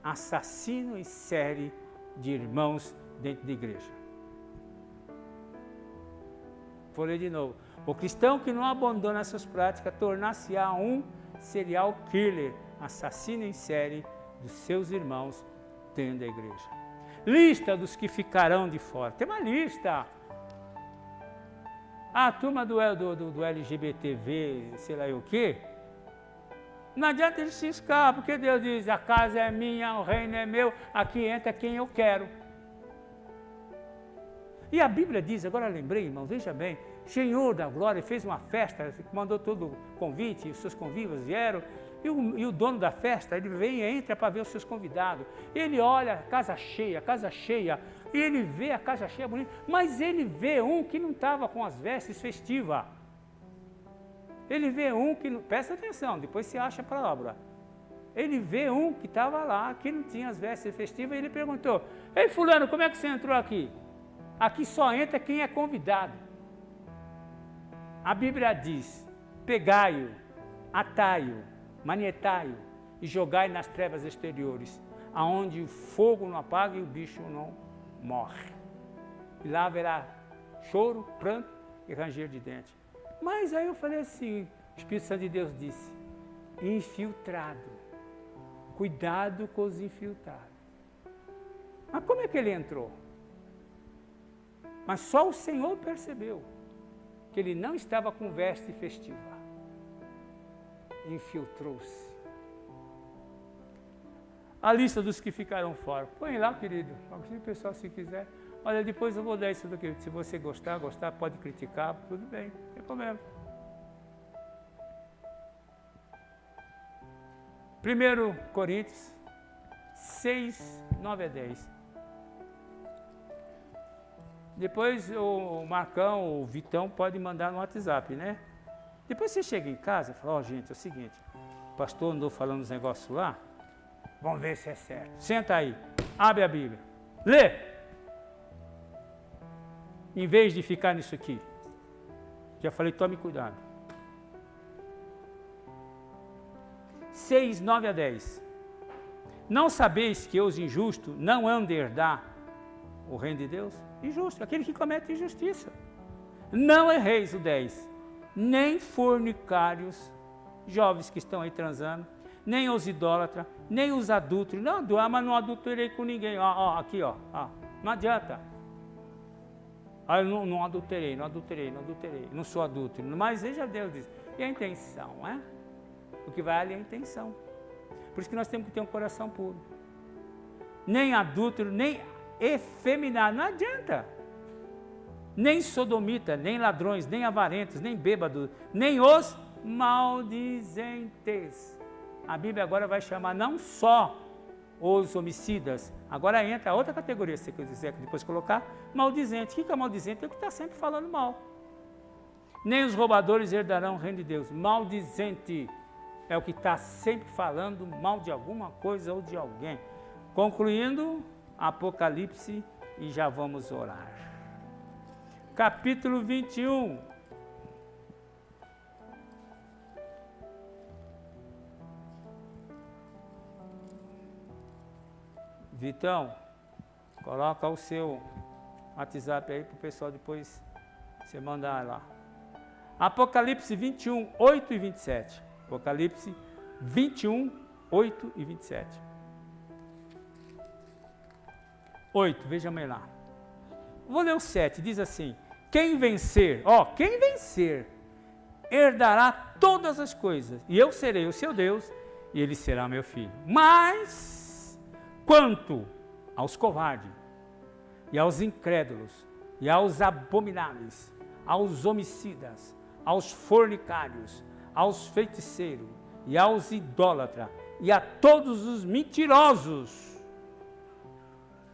assassino em série de irmãos dentro da igreja. Vou ler de novo. O cristão que não abandona essas práticas, tornar-se-á um serial killer, assassino em série dos seus irmãos dentro da igreja. Lista dos que ficarão de fora. Tem uma lista. A turma do LGBTV, sei lá o quê. Não adianta eles se escapar, porque Deus diz, a casa é minha, o reino é meu, aqui entra quem eu quero. E a Bíblia diz, agora lembrei, irmão, veja bem, Senhor da Glória fez uma festa, mandou todo o convite, os seus convivas vieram, e o dono da festa, ele vem e entra para ver os seus convidados. Ele olha a casa cheia, e ele vê a casa cheia bonita, mas ele vê um que não estava com as vestes festivas. Ele vê um que, presta atenção, depois se acha a palavra. Ele vê um que estava lá, que não tinha as vestes festivas, e ele perguntou, ei fulano, como é que você entrou aqui? Aqui só entra quem é convidado. A Bíblia diz, pegai-o, atai-o, manietai-o e jogai nas trevas exteriores, aonde o fogo não apaga e o bicho não morre. E lá haverá choro, pranto e ranger de dentes. Mas aí eu falei assim, o Espírito Santo de Deus disse, infiltrado, cuidado com os infiltrados. Mas como é que ele entrou? Mas só o Senhor percebeu que ele não estava com veste festiva. Infiltrou-se. A lista dos que ficaram fora. Põe lá, querido. Se o pessoal se quiser. Olha, depois eu vou dar isso daqui. Se você gostar, pode criticar, tudo bem, não tem problema. 1 Coríntios 6, 9 a 10. Depois o Marcão, o Vitão pode mandar no WhatsApp, né? Depois você chega em casa e fala, ó gente, é o seguinte, o pastor andou falando os negócios lá, vamos ver se é certo. Senta aí, abre a Bíblia, lê. Em vez de ficar nisso aqui. Já falei, tome cuidado. 6, 9 a 10. Não sabeis que os injustos não hão de herdar o reino de Deus? Injusto, aquele que comete injustiça. Não erreis, o 10. Nem fornicários, jovens que estão aí transando, nem os idólatras, nem os adúlteros. Não, mas não adulterei com ninguém. Aqui, ó. Não adianta. Eu não adulterei, não sou adúltero. Mas veja Deus diz. E a intenção, né? O que vai ali é a intenção. Por isso que nós temos que ter um coração puro. Nem adúltero, nem efeminado, não adianta. Nem sodomita, nem ladrões, nem avarentos, nem bêbados, nem os maldizentes. A Bíblia agora vai chamar não só os homicidas, agora entra outra categoria, se você quiser depois colocar, maldizente. O que é maldizente? É o que está sempre falando mal. Nem os roubadores herdarão o reino de Deus. Maldizente é o que está sempre falando mal de alguma coisa ou de alguém. Concluindo, Apocalipse, e já vamos orar. Capítulo 21. Vitão, Coloca o seu WhatsApp aí para o pessoal depois você mandar lá. Apocalipse 21, 8 e 27. Apocalipse 21, 8 e 27. 8, vejam lá. Vou ler o 7, diz assim: quem vencer, herdará todas as coisas, e eu serei o seu Deus, e ele será meu filho. Mas, quanto aos covardes, e aos incrédulos, e aos abomináveis, aos homicidas, aos fornicários, aos feiticeiros, e aos idólatras, e a todos os mentirosos,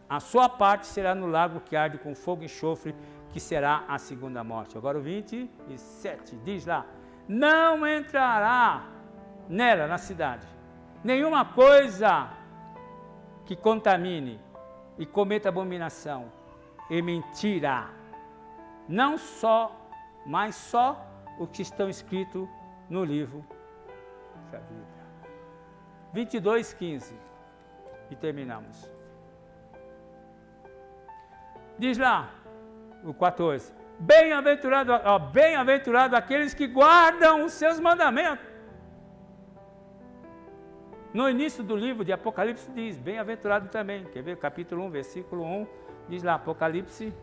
a sua parte será no lago que arde com fogo e enxofre, que será a segunda morte. Agora o 27, diz lá: não entrará nela, na cidade, nenhuma coisa que contamine e cometa abominação e mentira, não só, mas só o que estão escrito no livro da vida. 22, 15, e terminamos. Diz lá, o 14, bem-aventurado aqueles que guardam os seus mandamentos. No início do livro de Apocalipse diz, bem-aventurado também, quer ver, capítulo 1, versículo 1, diz lá, Apocalipse,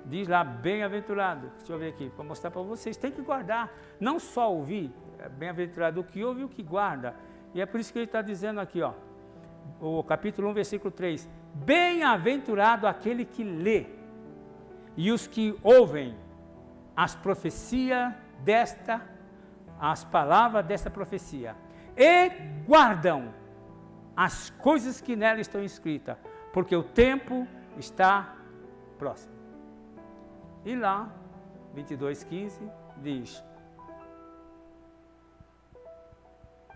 diz lá, bem-aventurado. Deixa eu ver aqui, para mostrar para vocês, tem que guardar, não só ouvir, bem-aventurado o que ouve e o que guarda. E é por isso que ele está dizendo aqui, ó, o capítulo 1, versículo 3, bem-aventurado aquele que lê, e os que ouvem as profecias as palavras desta profecia, e guardam as coisas que nela estão escritas, porque o tempo está próximo. E lá, 22:15, diz: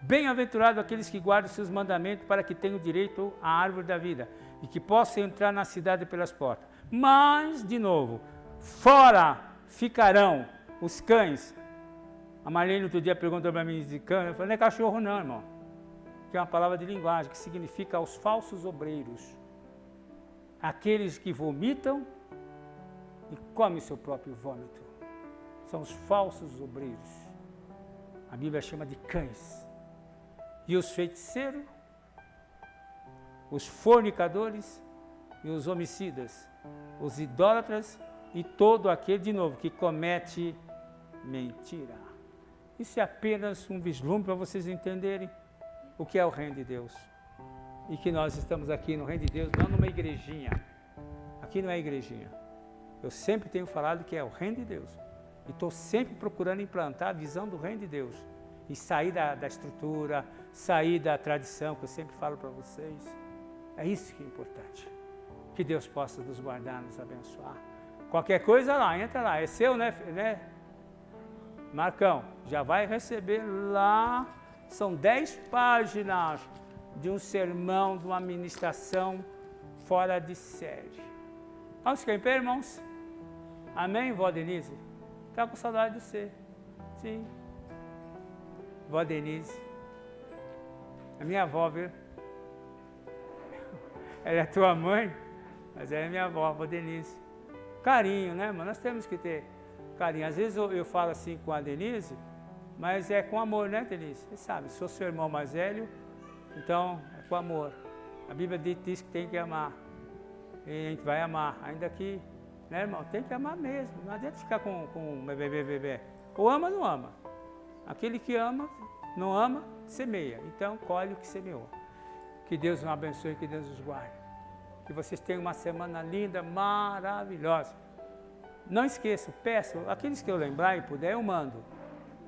bem-aventurado aqueles que guardam seus mandamentos, para que tenham direito à árvore da vida, e que possam entrar na cidade pelas portas. Mas, de novo, fora ficarão os cães. A Marlene outro dia perguntou para mim de cão, eu falei, não é cachorro não, irmão. Que é uma palavra de linguagem, que significa os falsos obreiros. Aqueles que vomitam e comem seu próprio vômito. São os falsos obreiros. A Bíblia chama de cães. E os feiticeiros, os fornicadores e os homicidas, os idólatras e todo aquele, de novo, que comete mentira. Isso é apenas um vislumbre para vocês entenderem o que é o reino de Deus. E que nós estamos aqui no reino de Deus, não numa igrejinha. Aqui não é igrejinha. Eu sempre tenho falado que é o reino de Deus. E estou sempre procurando implantar a visão do reino de Deus. E sair da estrutura, sair da tradição, que eu sempre falo para vocês. É isso que é importante. Que Deus possa nos guardar, nos abençoar. Qualquer coisa lá, entra lá. É seu, né? Marcão, já vai receber lá. São 10 páginas de um sermão, de uma ministração fora de série. Vamos ficar em pé, irmãos? Amém, vó Denise? Está com saudade de você. Sim. Vó Denise. A minha avó, viu? Ela é tua mãe, mas ela é minha avó, a vó Denise. Carinho, né, mano? Nós temos que ter carinho. Às vezes eu falo assim com a Denise, mas é com amor, né, Denise? Você sabe, sou seu irmão mais velho, então é com amor. A Bíblia diz que tem que amar. E a gente vai amar, ainda que, né, irmão? Tem que amar mesmo. Não adianta ficar com bebê. Ou ama ou não ama. Aquele que ama, não ama, semeia. Então, colhe o que semeou. Que Deus nos abençoe, que Deus nos guarde. Que vocês tenham uma semana linda, maravilhosa. Não esqueçam, peço, aqueles que eu lembrar e puder, eu mando.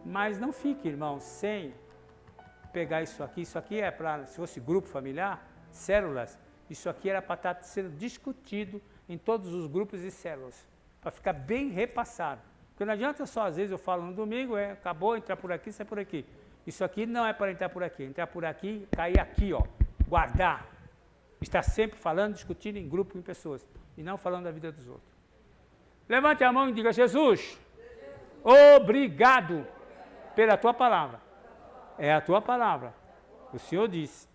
Mas não fique, irmão, sem pegar isso aqui. Isso aqui é para, se fosse grupo familiar, células, isso aqui era para estar sendo discutido em todos os grupos e células. Para ficar bem repassado. Porque não adianta só, às vezes eu falo no domingo, acabou, entrar por aqui, sai por aqui. Isso aqui não é para entrar por aqui. Entrar por aqui, cair aqui, ó. Guardar. Está sempre falando, discutindo em grupo, em pessoas. E não falando da vida dos outros. Levante a mão e diga, Jesus, obrigado pela tua palavra. É a tua palavra. O Senhor disse.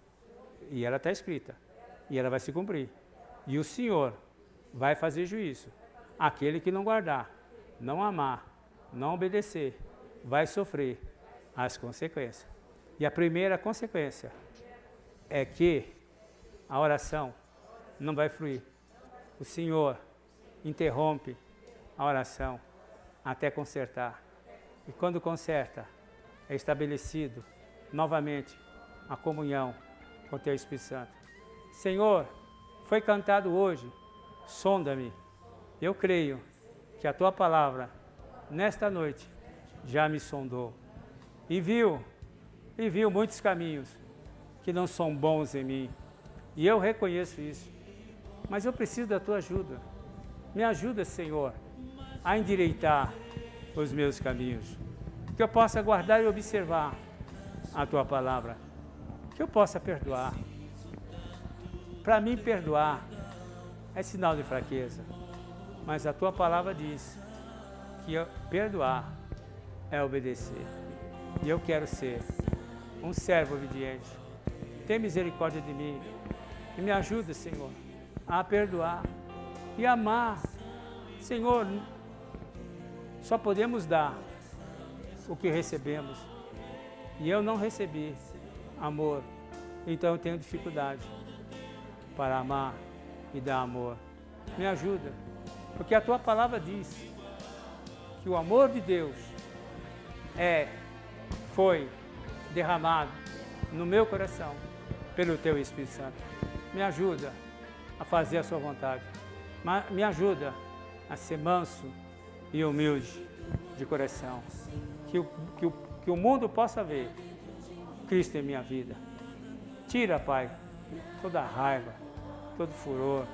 E ela está escrita. E ela vai se cumprir. E o Senhor vai fazer juízo. Aquele que não guardar, não amar, não obedecer, vai sofrer as consequências. E a primeira consequência é que a oração não vai fluir. O Senhor interrompe a oração até consertar. E quando conserta, é estabelecido novamente a comunhão com o Teu Espírito Santo. Senhor, foi cantado hoje, sonda-me. Eu creio que a Tua palavra, nesta noite, já me sondou. E viu muitos caminhos que não são bons em mim. E eu reconheço isso. Mas eu preciso da Tua ajuda. Me ajuda, Senhor, a endireitar os meus caminhos. Que eu possa guardar e observar a Tua palavra. Que eu possa perdoar. Para mim, perdoar é sinal de fraqueza. Mas a Tua palavra diz que perdoar é obedecer. E eu quero ser um servo obediente. Tem misericórdia de mim. E me ajuda, Senhor, a perdoar e amar. Senhor, só podemos dar o que recebemos. E eu não recebi amor. Então eu tenho dificuldade para amar e dar amor. Me ajuda. Porque a Tua palavra diz que o amor de Deus foi derramado no meu coração pelo Teu Espírito Santo. Me ajuda a fazer a Sua vontade. Me ajuda a ser manso e humilde de coração. Que o mundo possa ver Cristo em minha vida. Tira, Pai, toda a raiva, todo furor,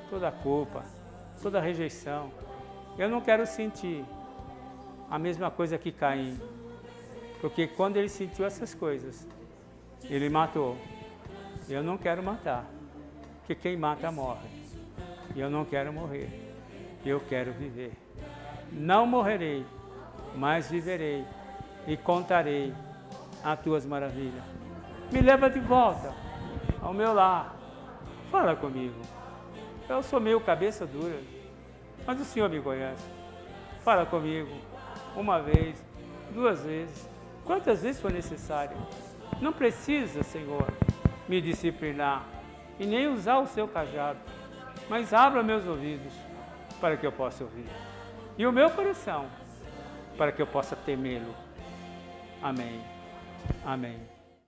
toda a culpa, toda a rejeição. Eu não quero sentir a mesma coisa que Caim. Porque quando ele sentiu essas coisas, ele matou. Eu não quero matar. Porque quem mata morre. E eu não quero morrer. Eu quero viver. Não morrerei, mas viverei e contarei as Tuas maravilhas. Me leva de volta ao meu lar. Fala comigo. Eu sou meio cabeça dura, mas o Senhor me conhece. Fala comigo uma vez, 2 vezes, quantas vezes for necessário. Não precisa, Senhor, me disciplinar e nem usar o Seu cajado, mas abra meus ouvidos para que eu possa ouvir. E o meu coração para que eu possa temê-lo. Amém. Amém.